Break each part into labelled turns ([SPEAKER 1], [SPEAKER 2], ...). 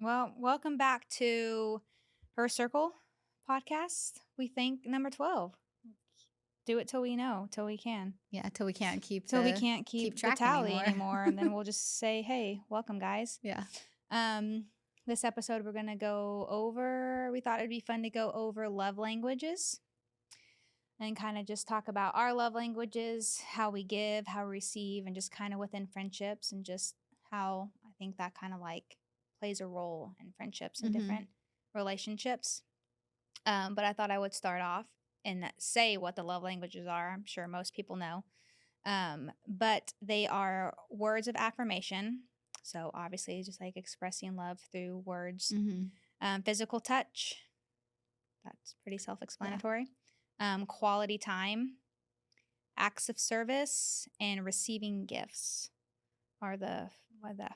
[SPEAKER 1] Well, welcome back to Her Circle podcast. We think number 12. Do it till we know, till we can.
[SPEAKER 2] Yeah, till we can't keep
[SPEAKER 1] Till we can't keep the
[SPEAKER 2] track
[SPEAKER 1] tally anymore. And then we'll just say, hey, welcome, guys.
[SPEAKER 2] Yeah.
[SPEAKER 1] This episode we're going to go over, we thought it'd be fun to go over love languages and kind of just talk about our love languages, how we give, how we receive, and just kind of within friendships and just how I think that kind of like plays a role in friendships and different relationships. But I thought I would start off and say what the love languages are. I'm sure most people know. But they are words of affirmation. So obviously just like expressing love through words. Physical touch. That's pretty self-explanatory. Quality time. Acts of service and receiving gifts are the,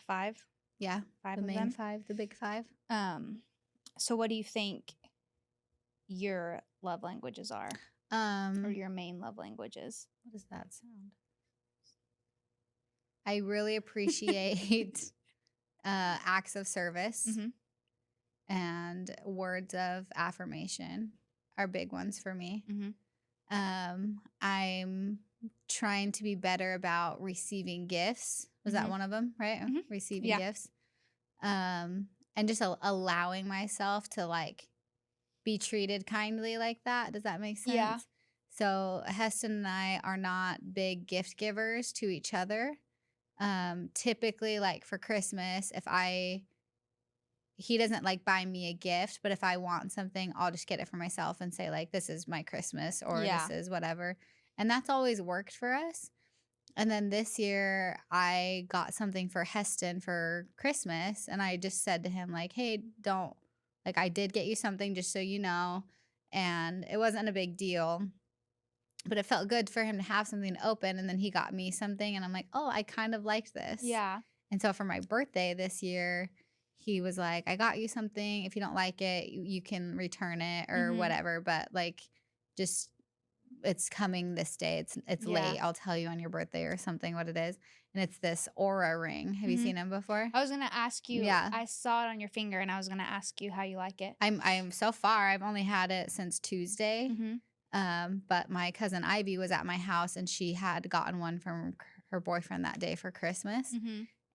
[SPEAKER 1] five?
[SPEAKER 2] Yeah,
[SPEAKER 1] Five
[SPEAKER 2] the
[SPEAKER 1] of
[SPEAKER 2] main
[SPEAKER 1] them.
[SPEAKER 2] five, the big five.
[SPEAKER 1] So what do you think your love languages are? Or your main love languages?
[SPEAKER 2] What does that sound? I really appreciate acts of service and words of affirmation are big ones for me. I'm trying to be better about receiving gifts. Was that one of them, right? Receiving gifts. And just allowing myself to like be treated kindly like that. Does that make sense?
[SPEAKER 1] Yeah.
[SPEAKER 2] So Heston and I are not big gift givers to each other. Typically like for Christmas, he doesn't like buy me a gift, but if I want something, I'll just get it for myself and say like, this is my Christmas or this is whatever. And that's always worked for us. And then this year I got something for Heston for Christmas. And I just said to him like, hey, I did get you something just so you know. And it wasn't a big deal, but it felt good for him to have something to open. And then he got me something and I'm like, oh, I kind of liked this.
[SPEAKER 1] Yeah.
[SPEAKER 2] And so for my birthday this year, he was like, I got you something. If you don't like it, you can return it or whatever. But like, just it's coming this day. It's late. I'll tell you on your birthday or something what it is. And it's this aura ring. Have you seen them before?
[SPEAKER 1] I was going to ask you. Yeah. I saw it on your finger and I was going to ask you how you like it.
[SPEAKER 2] I'm so far, I've only had it since Tuesday. But my cousin Ivy was at my house and she had gotten one from her boyfriend that day for Christmas.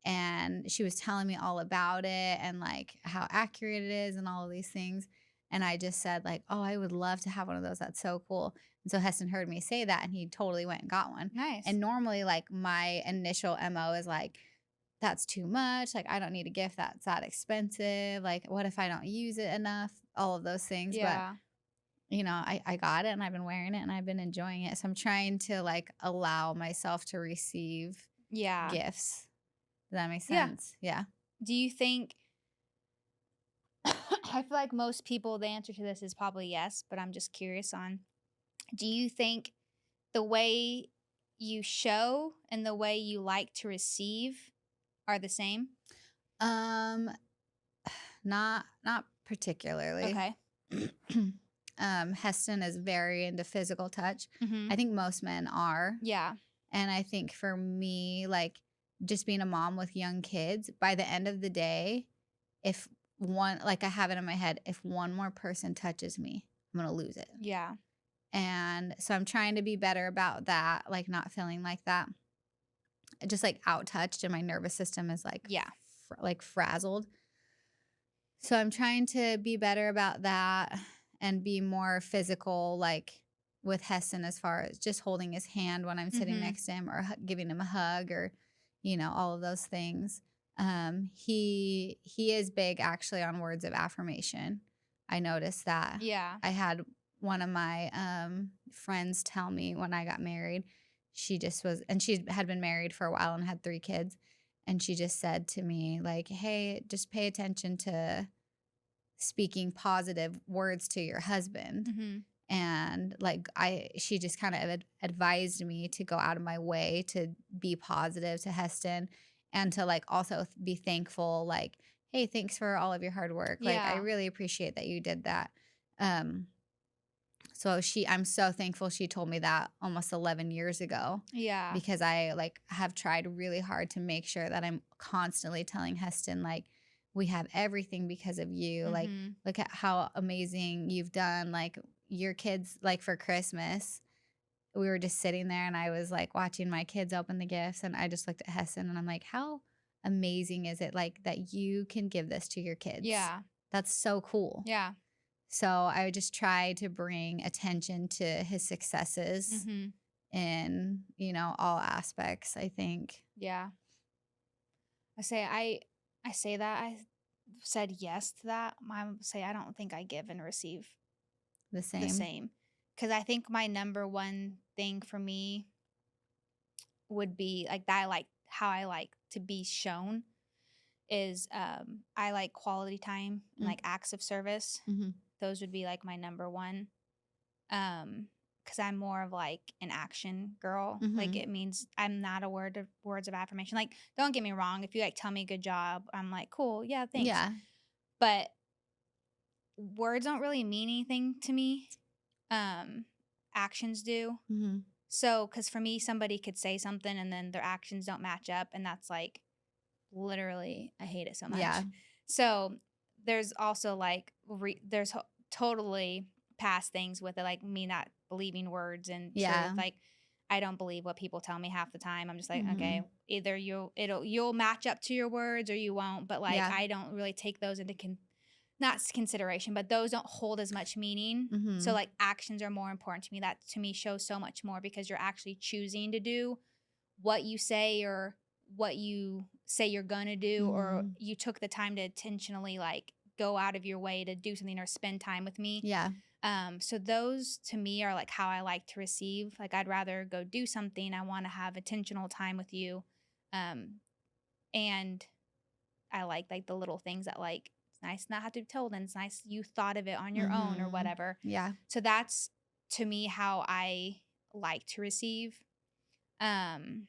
[SPEAKER 2] And she was telling me all about it and like how accurate it is and all of these things. And I just said like, oh, I would love to have one of those. That's so cool. And so Heston heard me say that and he totally went and got one.
[SPEAKER 1] Nice.
[SPEAKER 2] And normally like my initial MO is like, that's too much. Like I don't need a gift that's that expensive. Like what if I don't use it enough? All of those things.
[SPEAKER 1] Yeah.
[SPEAKER 2] But you know, I got it and I've been wearing it and I've been enjoying it. So I'm trying to like allow myself to receive gifts. Does that make sense? Yeah.
[SPEAKER 1] Do you think, I feel like most people, the answer to this is probably yes, but I'm just curious on, do you think the way you show and the way you like to receive are the same?
[SPEAKER 2] Not particularly.
[SPEAKER 1] Okay.
[SPEAKER 2] Heston is very into physical touch. I think most men are.
[SPEAKER 1] Yeah.
[SPEAKER 2] And I think for me, like just being a mom with young kids, by the end of the day, if one, like I have it in my head, if one more person touches me, I'm going to lose it.
[SPEAKER 1] Yeah.
[SPEAKER 2] And so I'm trying to be better about that, like not feeling like that. Just like out touched and my nervous system is like, like frazzled. So I'm trying to be better about that and be more physical, like with Heston as far as just holding his hand when I'm sitting next to him or giving him a hug or, you know, all of those things. He is big actually on words of affirmation. I noticed that.
[SPEAKER 1] Yeah.
[SPEAKER 2] I had one of my friends tell me when I got married, she just was, and she had been married for a while and had 3 kids. And she just said to me like, hey, just pay attention to speaking positive words to your husband. And like she just kind of advised me to go out of my way to be positive to Heston and to like also be thankful, like, hey, thanks for all of your hard work. Like I really appreciate that you did that. So I'm so thankful she told me that almost 11 years ago.
[SPEAKER 1] Yeah.
[SPEAKER 2] Because I like have tried really hard to make sure that I'm constantly telling Heston like we have everything because of you. Like,
[SPEAKER 1] Mhm.
[SPEAKER 2] look at how amazing you've done. Like, your kids, like for Christmas, we were just sitting there and I was like watching my kids open the gifts. And I just looked at Hessen and I'm like, how amazing is it like that you can give this to your kids?
[SPEAKER 1] Yeah.
[SPEAKER 2] That's so cool.
[SPEAKER 1] Yeah.
[SPEAKER 2] So I would just try to bring attention to his successes
[SPEAKER 1] Mhm.
[SPEAKER 2] in, all aspects, I think.
[SPEAKER 1] Yeah. I say that I said yes to that. I would say I don't think I give and receive
[SPEAKER 2] The
[SPEAKER 1] the
[SPEAKER 2] same.
[SPEAKER 1] same. Cuz I think my number one thing for me would be like that I like how I like to be shown is I like quality time and
[SPEAKER 2] Mm,
[SPEAKER 1] like acts of service.
[SPEAKER 2] mhm,
[SPEAKER 1] Those would be like my number one. Because I'm more of like an action girl. Like
[SPEAKER 2] mhm.
[SPEAKER 1] it means I'm not a words of affirmation. Like, don't get me wrong, if you like tell me good job, I'm like, cool, yeah, thanks.
[SPEAKER 2] Yeah.
[SPEAKER 1] But words don't really mean anything to me. Actions do.
[SPEAKER 2] Mhm.
[SPEAKER 1] So, because for me, somebody could say something and then their actions don't match up, and that's like literally, I hate it so
[SPEAKER 2] Yeah.
[SPEAKER 1] much. So, there's also like, totally past things with it, like me not believing words and truth.
[SPEAKER 2] Yeah.
[SPEAKER 1] Like, I don't believe what people tell me half the time. I'm just like, okay,
[SPEAKER 2] Mhm.
[SPEAKER 1] either you'll match up to your words or you won't. But like,
[SPEAKER 2] Yeah.
[SPEAKER 1] I don't really take those into not consideration, but those don't hold as much meaning. So
[SPEAKER 2] Mhm.
[SPEAKER 1] like actions are more important to me. That to me shows so much more because you're actually choosing to do what you say or what you say you're gonna do, or
[SPEAKER 2] Mhm.
[SPEAKER 1] you took the time to intentionally like go out of your way to do something or spend time with me.
[SPEAKER 2] Yeah.
[SPEAKER 1] So those to me are like how I like to receive. Like I'd rather go do something. I want to have intentional time with you. Um, and I like the little things that like it's nice not have to be told and it's nice you thought of it on your own or
[SPEAKER 2] Mhm.
[SPEAKER 1] whatever.
[SPEAKER 2] Yeah.
[SPEAKER 1] So that's to me how I like to receive. Um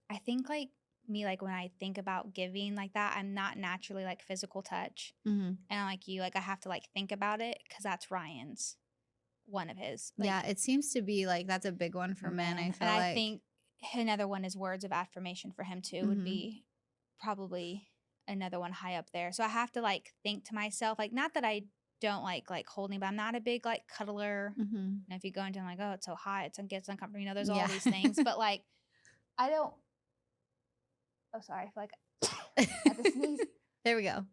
[SPEAKER 1] I think like me like when I think about giving like that, I'm not naturally like physical touch.
[SPEAKER 2] Mhm.
[SPEAKER 1] And like you, like I have to like think about it cuz that's Ryan's one of his
[SPEAKER 2] Yeah,
[SPEAKER 1] like
[SPEAKER 2] it seems to be like that's a big one for men, I
[SPEAKER 1] men. And
[SPEAKER 2] feel
[SPEAKER 1] I
[SPEAKER 2] like.
[SPEAKER 1] think another one is words of affirmation for him too would
[SPEAKER 2] Mhm.
[SPEAKER 1] be probably another one high up there. So I have to like think to myself, like not that I don't like holding, but I'm not a big like cuddler.
[SPEAKER 2] Mhm.
[SPEAKER 1] And if you go into I'm like, oh, it's so hot, it gets uncomfortable. There's all
[SPEAKER 2] Yeah.
[SPEAKER 1] these things. But like I don't oh sorry, I feel like I had to sneeze.
[SPEAKER 2] There we go.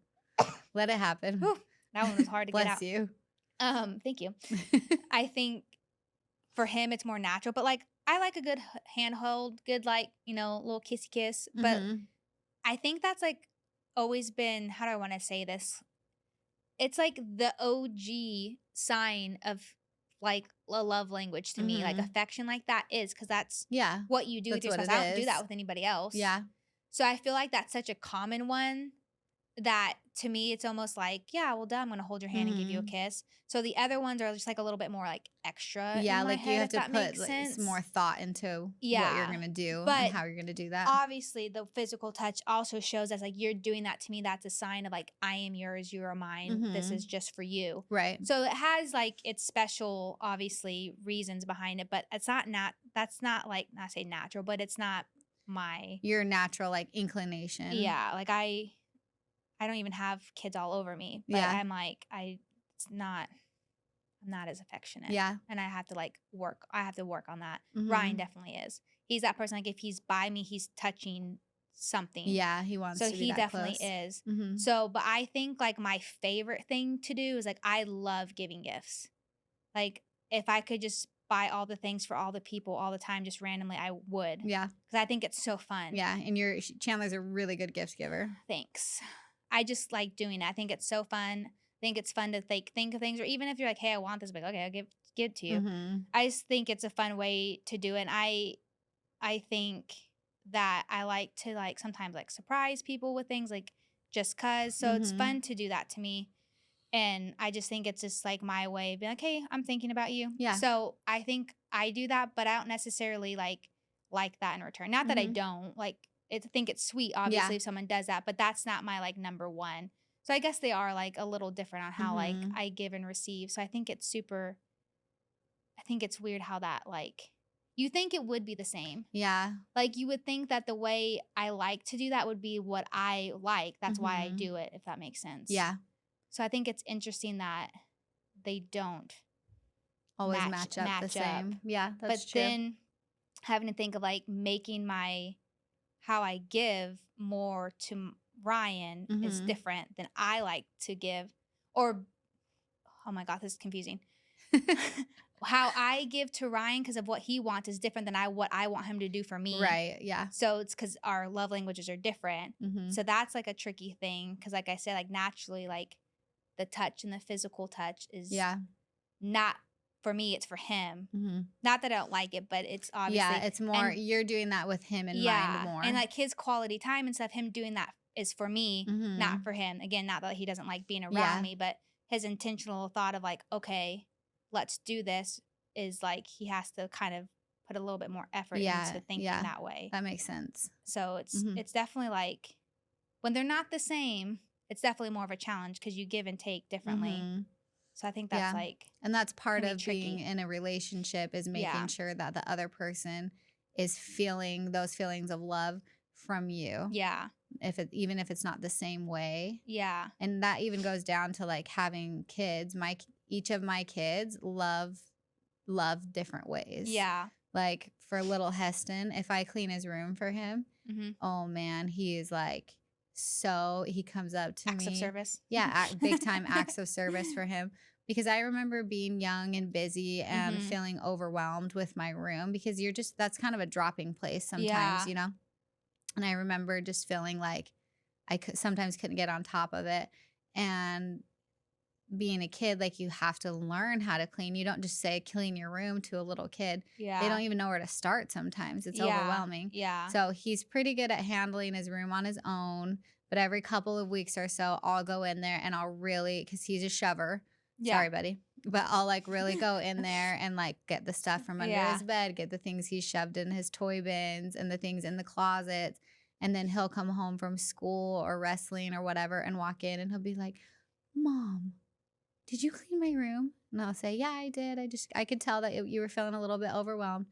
[SPEAKER 2] Let it happen.
[SPEAKER 1] Whew, that one was hard to get
[SPEAKER 2] Bless
[SPEAKER 1] out.
[SPEAKER 2] you.
[SPEAKER 1] Thank you. I think for him it's more natural, but like I like a good handhold, good like, little kissy kiss. But
[SPEAKER 2] Mhm.
[SPEAKER 1] I think that's like always been how do I want to say this? It's like the OG sign of like a love language to me. Like
[SPEAKER 2] Mhm.
[SPEAKER 1] affection like that is because that's
[SPEAKER 2] Yeah.
[SPEAKER 1] what you do with
[SPEAKER 2] That's
[SPEAKER 1] your
[SPEAKER 2] what
[SPEAKER 1] spouse.
[SPEAKER 2] it
[SPEAKER 1] I don't do that
[SPEAKER 2] is.
[SPEAKER 1] with anybody else.
[SPEAKER 2] Yeah.
[SPEAKER 1] So I feel like that's such a common one that to me it's almost like, yeah, well, duh, I'm gonna hold your hand and give you a
[SPEAKER 2] Mhm.
[SPEAKER 1] kiss. So the other ones are just like a little bit more like extra
[SPEAKER 2] Yeah,
[SPEAKER 1] in my
[SPEAKER 2] like you
[SPEAKER 1] head,
[SPEAKER 2] have
[SPEAKER 1] if
[SPEAKER 2] to
[SPEAKER 1] that
[SPEAKER 2] put
[SPEAKER 1] makes
[SPEAKER 2] like some
[SPEAKER 1] sense.
[SPEAKER 2] more thought into what you're
[SPEAKER 1] Yeah.
[SPEAKER 2] gonna do and
[SPEAKER 1] But
[SPEAKER 2] how you're gonna do that.
[SPEAKER 1] obviously the physical touch also shows us like you're doing that to me. That's a sign of like, I am yours, you are mine. This is
[SPEAKER 2] Mhm.
[SPEAKER 1] just for you.
[SPEAKER 2] Right.
[SPEAKER 1] So it has like its special, obviously, reasons behind it, but it's that's not like, not say natural, but it's not my,
[SPEAKER 2] Your natural like inclination.
[SPEAKER 1] yeah, like I don't even have kids all over me, but
[SPEAKER 2] Yeah.
[SPEAKER 1] I'm like, it's not, I'm not as affectionate.
[SPEAKER 2] Yeah.
[SPEAKER 1] And I have to like work. I have to work on that. Ryan
[SPEAKER 2] Mhm.
[SPEAKER 1] definitely is. He's that person, like if he's by me, he's touching something.
[SPEAKER 2] Yeah, he wants
[SPEAKER 1] So
[SPEAKER 2] to be
[SPEAKER 1] he
[SPEAKER 2] that
[SPEAKER 1] definitely
[SPEAKER 2] close.
[SPEAKER 1] is.
[SPEAKER 2] Mhm.
[SPEAKER 1] So, but I think like my favorite thing to do is like, I love giving gifts. Like if I could just buy all the things for all the people all the time, just randomly, I would.
[SPEAKER 2] Yeah.
[SPEAKER 1] Because I think it's so fun.
[SPEAKER 2] Yeah, and your Chandler's a really good gift giver.
[SPEAKER 1] Thanks. I just like doing it. I think it's so fun. I think it's fun to think of things, or even if you're like, "Hey, I want this," like, "Okay, I'll give it to you."
[SPEAKER 2] Mhm.
[SPEAKER 1] I just think it's a fun way to do it. And I think that I like to like sometimes like surprise people with things like just cuz. So it's
[SPEAKER 2] Mhm.
[SPEAKER 1] fun to do that to me. And I just think it's just like my way of being like, "Hey, I'm thinking about you."
[SPEAKER 2] Yeah.
[SPEAKER 1] So I think I do that, but I don't necessarily like that in return. Not that I
[SPEAKER 2] Mhm.
[SPEAKER 1] don't. Like I think it's sweet,
[SPEAKER 2] Yeah.
[SPEAKER 1] obviously, if someone does that, but that's not my like number one. So I guess they are like a little different on how like
[SPEAKER 2] Mhm.
[SPEAKER 1] I give and receive. So I think it's weird how that like you think it would be the same.
[SPEAKER 2] Yeah.
[SPEAKER 1] Like, you would think that the way I like to do that would be what I like. That's why I
[SPEAKER 2] Mhm.
[SPEAKER 1] do it, if that makes sense.
[SPEAKER 2] Yeah.
[SPEAKER 1] So I think it's interesting that they don't
[SPEAKER 2] Always match up the
[SPEAKER 1] match up.
[SPEAKER 2] same. Yeah, that's
[SPEAKER 1] But
[SPEAKER 2] true.
[SPEAKER 1] then having to think of like making how I give more to Ryan is
[SPEAKER 2] Mhm.
[SPEAKER 1] different than I like to give. Or, oh my God, this is confusing. How I give to Ryan because of what he wants is different than what I want him to do for me.
[SPEAKER 2] Right, yeah.
[SPEAKER 1] So it's because our love languages are different.
[SPEAKER 2] Mhm.
[SPEAKER 1] So that's like a tricky thing because, like I said, like naturally, like the touch and the physical touch is
[SPEAKER 2] Yeah.
[SPEAKER 1] not for me, it's for him.
[SPEAKER 2] Mhm.
[SPEAKER 1] Not that I don't like it, but it's obviously
[SPEAKER 2] Yeah, it's more you're doing that with him in mind more.
[SPEAKER 1] and like his quality time and stuff, him doing that is for me, not
[SPEAKER 2] Mhm.
[SPEAKER 1] for him. Again, not that he doesn't like being around
[SPEAKER 2] Yeah.
[SPEAKER 1] me, but his intentional thought of like, okay, let's do this is like he has to kind of put a little bit more effort
[SPEAKER 2] Yeah,
[SPEAKER 1] into thinking
[SPEAKER 2] yeah.
[SPEAKER 1] that way.
[SPEAKER 2] That makes sense.
[SPEAKER 1] So
[SPEAKER 2] Mhm.
[SPEAKER 1] it's definitely like when they're not the same, it's definitely more of a challenge because you give and take differently.
[SPEAKER 2] Mhm.
[SPEAKER 1] So I think that's
[SPEAKER 2] Yeah.
[SPEAKER 1] like
[SPEAKER 2] And that's part
[SPEAKER 1] can be
[SPEAKER 2] of being
[SPEAKER 1] tricky.
[SPEAKER 2] in a relationship is making
[SPEAKER 1] Yeah.
[SPEAKER 2] sure that the other person is feeling those feelings of love from you.
[SPEAKER 1] Yeah.
[SPEAKER 2] Even if it's not the same way.
[SPEAKER 1] Yeah.
[SPEAKER 2] And that even goes down to like having kids. Each of my kids love different ways.
[SPEAKER 1] Yeah.
[SPEAKER 2] Like for little Heston, if I clean his room for him,
[SPEAKER 1] Mm-hmm.
[SPEAKER 2] oh man, he is like he comes up to
[SPEAKER 1] Acts
[SPEAKER 2] me.
[SPEAKER 1] of service.
[SPEAKER 2] Yeah, big time acts of service for him. Because I remember being young and busy and
[SPEAKER 1] Mhm.
[SPEAKER 2] feeling overwhelmed with my room because that's kind of a dropping place sometimes,
[SPEAKER 1] Yeah.
[SPEAKER 2] you know? And I remember just feeling like sometimes couldn't get on top of it. And being a kid, like you have to learn how to clean. You don't just say clean your room to a little kid.
[SPEAKER 1] Yeah.
[SPEAKER 2] They don't even know where to start sometimes. It's
[SPEAKER 1] Yeah.
[SPEAKER 2] overwhelming.
[SPEAKER 1] Yeah.
[SPEAKER 2] So he's pretty good at handling his room on his own. But every couple of weeks or so, I'll go in there and I'll really, because he's a shover.
[SPEAKER 1] Yeah.
[SPEAKER 2] Sorry, buddy. But I'll like really go in there and like get the stuff from under
[SPEAKER 1] Yeah.
[SPEAKER 2] his bed, get the things he's shoved in his toy bins and the things in the closets. And then he'll come home from school or wrestling or whatever and walk in and he'll be like, Mom, did you clean my room? And I'll say, yeah, I did. I could tell that you were feeling a little bit overwhelmed.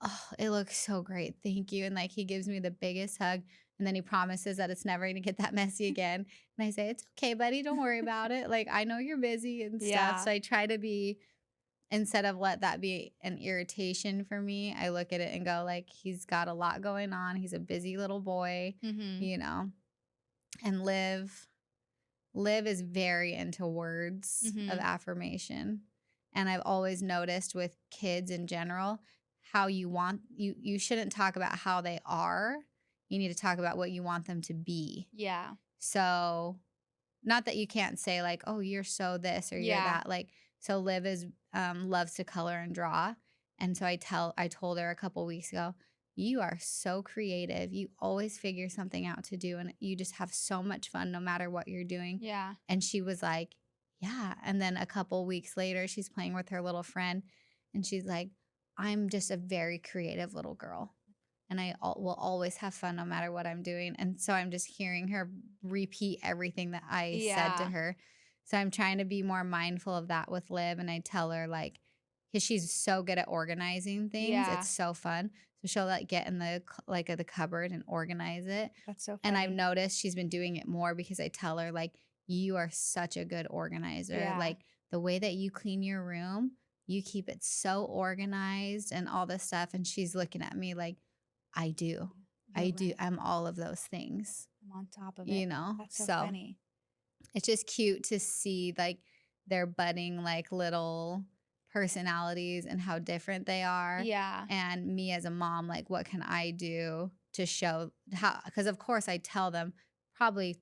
[SPEAKER 2] Oh, it looks so great. Thank you. And like, he gives me the biggest hug. And then he promises that it's never going to get that messy again. And I say, it's okay, buddy. Don't worry about it. Like, I know you're busy and stuff.
[SPEAKER 1] Yeah.
[SPEAKER 2] So I try to be, instead of let that be an irritation for me, I look at it and go like, he's got a lot going on. He's a busy little boy,
[SPEAKER 1] Mm-hmm.
[SPEAKER 2] you know, and Liv is very into words
[SPEAKER 1] Mhm.
[SPEAKER 2] of affirmation. And I've always noticed with kids in general how you shouldn't talk about how they are. You need to talk about what you want them to be.
[SPEAKER 1] Yeah.
[SPEAKER 2] So not that you can't say like, "Oh, you're so this or you're
[SPEAKER 1] Yeah.
[SPEAKER 2] that." Like so Liv is loves to color and draw. And so I told her a couple weeks ago, you are so creative. You always figure something out to do and you just have so much fun no matter what you're doing.
[SPEAKER 1] Yeah.
[SPEAKER 2] And she was like, yeah. And then a couple weeks later, she's playing with her little friend and she's like, I'm just a very creative little girl. And will always have fun no matter what I'm doing. And so I'm just hearing her repeat everything that I said to
[SPEAKER 1] Yeah.
[SPEAKER 2] her. So I'm trying to be more mindful of that with Liv. And I tell her like, because she's so good at organizing things.
[SPEAKER 1] Yeah.
[SPEAKER 2] It's so fun. So she'll like get in the the cupboard and organize it.
[SPEAKER 1] That's so funny.
[SPEAKER 2] And I've noticed she's been doing it more because I tell her like, you are such a good organizer.
[SPEAKER 1] Yeah.
[SPEAKER 2] Like the way that you clean your room, you keep it so organized and all this stuff. And she's looking at me like, I do.
[SPEAKER 1] You're
[SPEAKER 2] I do.
[SPEAKER 1] right.
[SPEAKER 2] I'm all of those things,
[SPEAKER 1] I'm on top of it.
[SPEAKER 2] you know?
[SPEAKER 1] That's so funny.
[SPEAKER 2] It's just cute to see like their budding like little personalities and how different they are.
[SPEAKER 1] Yeah.
[SPEAKER 2] And me as a mom, like what can I do to show how, because of course I tell them probably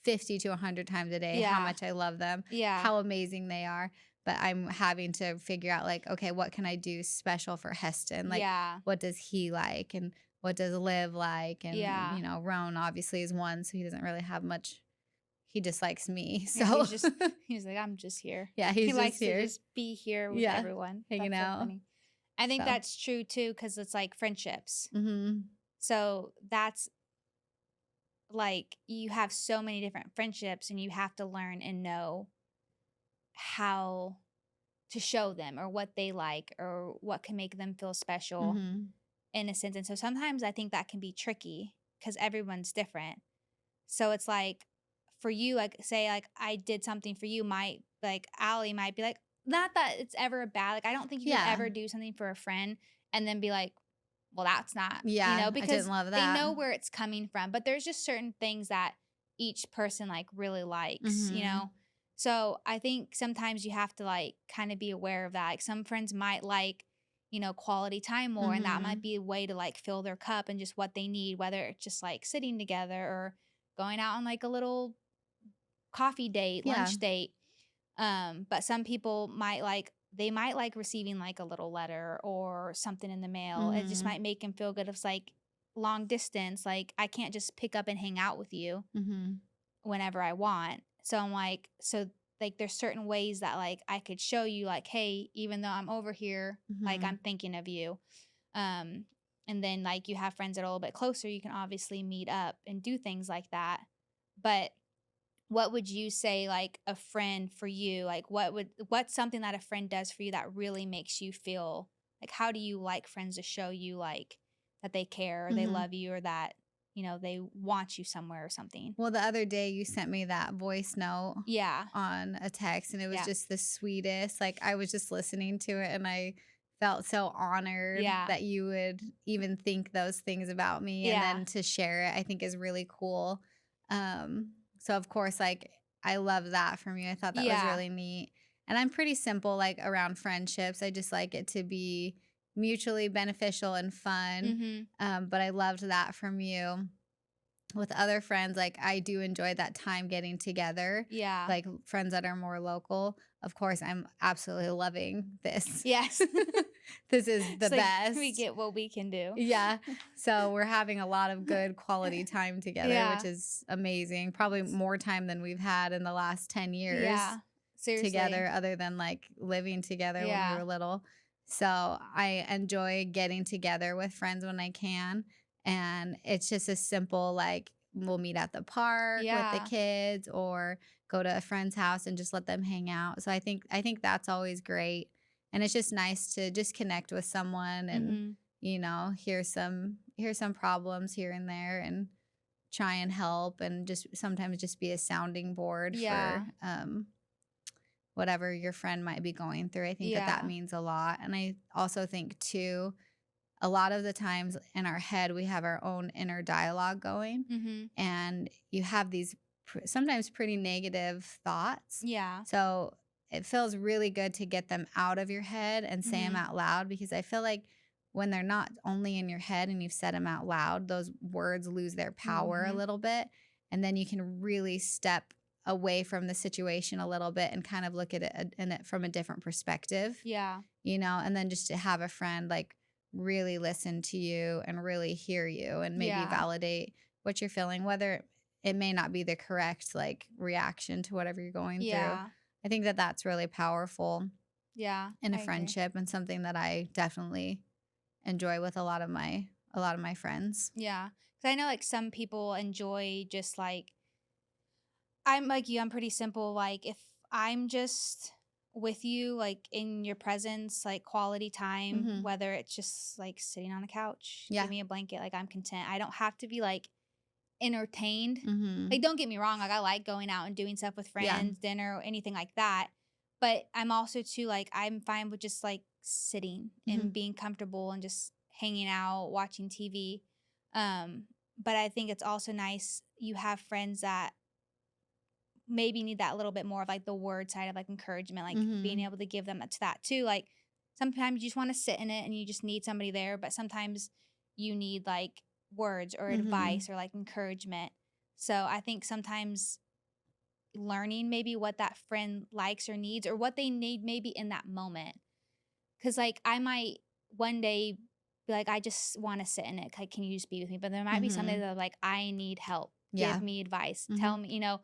[SPEAKER 2] 50 to 100 times a day how
[SPEAKER 1] Yeah.
[SPEAKER 2] much I love them,
[SPEAKER 1] Yeah.
[SPEAKER 2] how amazing they are. But I'm having to figure out like, okay, what can I do special for Heston? Like,
[SPEAKER 1] Yeah.
[SPEAKER 2] what does he like? And what does Liv like? And,
[SPEAKER 1] Yeah.
[SPEAKER 2] you know, Roan obviously is one, so he doesn't really have much. He just likes me.
[SPEAKER 1] Yeah,
[SPEAKER 2] So
[SPEAKER 1] he's like, I'm just here.
[SPEAKER 2] yeah,
[SPEAKER 1] He
[SPEAKER 2] he's
[SPEAKER 1] likes
[SPEAKER 2] just here.
[SPEAKER 1] to just be here with
[SPEAKER 2] Yeah,
[SPEAKER 1] everyone.
[SPEAKER 2] hanging
[SPEAKER 1] That's so
[SPEAKER 2] out.
[SPEAKER 1] funny. I think
[SPEAKER 2] So.
[SPEAKER 1] that's true too, because it's like friendships.
[SPEAKER 2] Mm-hmm.
[SPEAKER 1] So that's like you have so many different friendships and you have to learn and know how to show them or what they like or what can make them feel special
[SPEAKER 2] Mhm.
[SPEAKER 1] in a sense. And so sometimes I think that can be tricky because everyone's different. So it's like for you, like say like I did something for you, might like Allie might be like, not that it's ever bad. Like I don't think you could
[SPEAKER 2] Yeah.
[SPEAKER 1] ever do something for a friend and then be like, well, that's not,
[SPEAKER 2] Yeah, I didn't
[SPEAKER 1] because
[SPEAKER 2] love
[SPEAKER 1] they
[SPEAKER 2] that.
[SPEAKER 1] know where it's coming from. But there's just certain things that each person like really likes.
[SPEAKER 2] Mhm.
[SPEAKER 1] So I think sometimes you have to like kind of be aware of that. Like some friends might like, quality time more, and that might
[SPEAKER 2] Mhm.
[SPEAKER 1] be a way to like fill their cup and just what they need, whether it's just like sitting together or going out on like a little coffee date,
[SPEAKER 2] Yeah.
[SPEAKER 1] lunch date. But some people might like they might like receiving like a little letter or something in the mail. It just
[SPEAKER 2] Mhm.
[SPEAKER 1] might make them feel good. If it's like long distance, like I can't just pick up and hang out with you
[SPEAKER 2] Mhm.
[SPEAKER 1] whenever I want. So I'm like, so like there's certain ways that like I could show you like, hey, even though I'm over here, like I'm
[SPEAKER 2] Mhm.
[SPEAKER 1] thinking of you. Um, and then like you have friends that are a little bit closer, you can obviously meet up and do things like that. But what would you say like a friend for you, like what's something that a friend does for you that really makes you feel like, how do you like friends to show you like that they care or they
[SPEAKER 2] Mhm.
[SPEAKER 1] love you or that they want you somewhere or something?
[SPEAKER 2] Well, the other day you sent me that voice note
[SPEAKER 1] Yeah.
[SPEAKER 2] on a text, and it was
[SPEAKER 1] Yeah.
[SPEAKER 2] just the sweetest. Like, I was just listening to it, and I felt so honored
[SPEAKER 1] Yeah.
[SPEAKER 2] that you would even think those things about me, and
[SPEAKER 1] Yeah.
[SPEAKER 2] then to share it, I think is really cool. So of course, like, I love that from you. I thought that was
[SPEAKER 1] Yeah.
[SPEAKER 2] really neat. And I'm pretty simple, like, around friendships. I just like it to be mutually beneficial and fun.
[SPEAKER 1] Mhm.
[SPEAKER 2] But I loved that from you. With other friends, like, I do enjoy that time getting together,
[SPEAKER 1] Yeah.
[SPEAKER 2] like, friends that are more local. Of course, I'm absolutely loving this.
[SPEAKER 1] Yes.
[SPEAKER 2] This is the
[SPEAKER 1] It's like we
[SPEAKER 2] best.
[SPEAKER 1] get what we can do.
[SPEAKER 2] Yeah. So, we're having a lot of good quality time together, which
[SPEAKER 1] Yeah.
[SPEAKER 2] is amazing. Probably more time than we've had in the last 10 years
[SPEAKER 1] Yeah. Seriously.
[SPEAKER 2] together, other than, like, living together when we
[SPEAKER 1] Yeah.
[SPEAKER 2] were little. So, I enjoy getting together with friends when I can, and it's just a simple, like, we'll meet at the park with the
[SPEAKER 1] Yeah.
[SPEAKER 2] kids or go to a friend's house and just let them hang out. So, I think that's always great, and it's just nice to just connect with someone and,
[SPEAKER 1] Mhm.
[SPEAKER 2] hear some problems here and there and try and help and just sometimes just be a sounding board for,
[SPEAKER 1] Yeah.
[SPEAKER 2] whatever your friend might be going through. I think that that
[SPEAKER 1] Yeah.
[SPEAKER 2] means a lot. And I also think, too, a lot of the times in our head, we have our own inner dialogue going,
[SPEAKER 1] Mhm.
[SPEAKER 2] and you have these sometimes pretty negative thoughts.
[SPEAKER 1] Yeah.
[SPEAKER 2] So it feels really good to get them out of your head and say them
[SPEAKER 1] Mhm.
[SPEAKER 2] out loud, because I feel like when they're not only in your head and you've said them out loud, those words lose their power a
[SPEAKER 1] Mhm.
[SPEAKER 2] little bit. And then you can really step away from the situation a little bit and kind of look at it from a different perspective,
[SPEAKER 1] Yeah.
[SPEAKER 2] and then just to have a friend like really listen to you and really hear you and maybe
[SPEAKER 1] Yeah.
[SPEAKER 2] validate what you're feeling, whether it may not be the correct like reaction to whatever you're going through.
[SPEAKER 1] Yeah.
[SPEAKER 2] I think that that's really powerful
[SPEAKER 1] Yeah.
[SPEAKER 2] in a
[SPEAKER 1] I agree.
[SPEAKER 2] friendship and something that I definitely enjoy with a lot of my friends.
[SPEAKER 1] Yeah. 'Cause I know like some people enjoy just like I'm like you, I'm pretty simple. Like if I'm just with you, like in your presence, like quality time,
[SPEAKER 2] Mhm.
[SPEAKER 1] whether it's just like sitting on the couch, give
[SPEAKER 2] Yeah.
[SPEAKER 1] me a blanket, like I'm content. I don't have to be like entertained. Like
[SPEAKER 2] Mhm.
[SPEAKER 1] don't get me wrong, like I like going out and doing stuff with
[SPEAKER 2] Yeah.
[SPEAKER 1] friends, dinner, or anything like that. But I'm also too like I'm fine with just like sitting and
[SPEAKER 2] Mhm.
[SPEAKER 1] being comfortable and just hanging out, watching TV. Um, but I think it's also nice you have friends that maybe need that little bit more of like the word side of like encouragement, like being
[SPEAKER 2] Mhm.
[SPEAKER 1] able to give them to that too. Like sometimes you just want to sit in it and you just need somebody there, but sometimes you need like words or
[SPEAKER 2] Mhm.
[SPEAKER 1] advice or like encouragement. So I think sometimes learning maybe what that friend likes or needs or what they need maybe in that moment. Cause like I might one day be like, I just want to sit in it. Like, can you just be with me? But there might be somebody
[SPEAKER 2] Mhm.
[SPEAKER 1] that like, I need help. Give
[SPEAKER 2] Yeah.
[SPEAKER 1] me advice. Tell
[SPEAKER 2] Mhm.
[SPEAKER 1] me.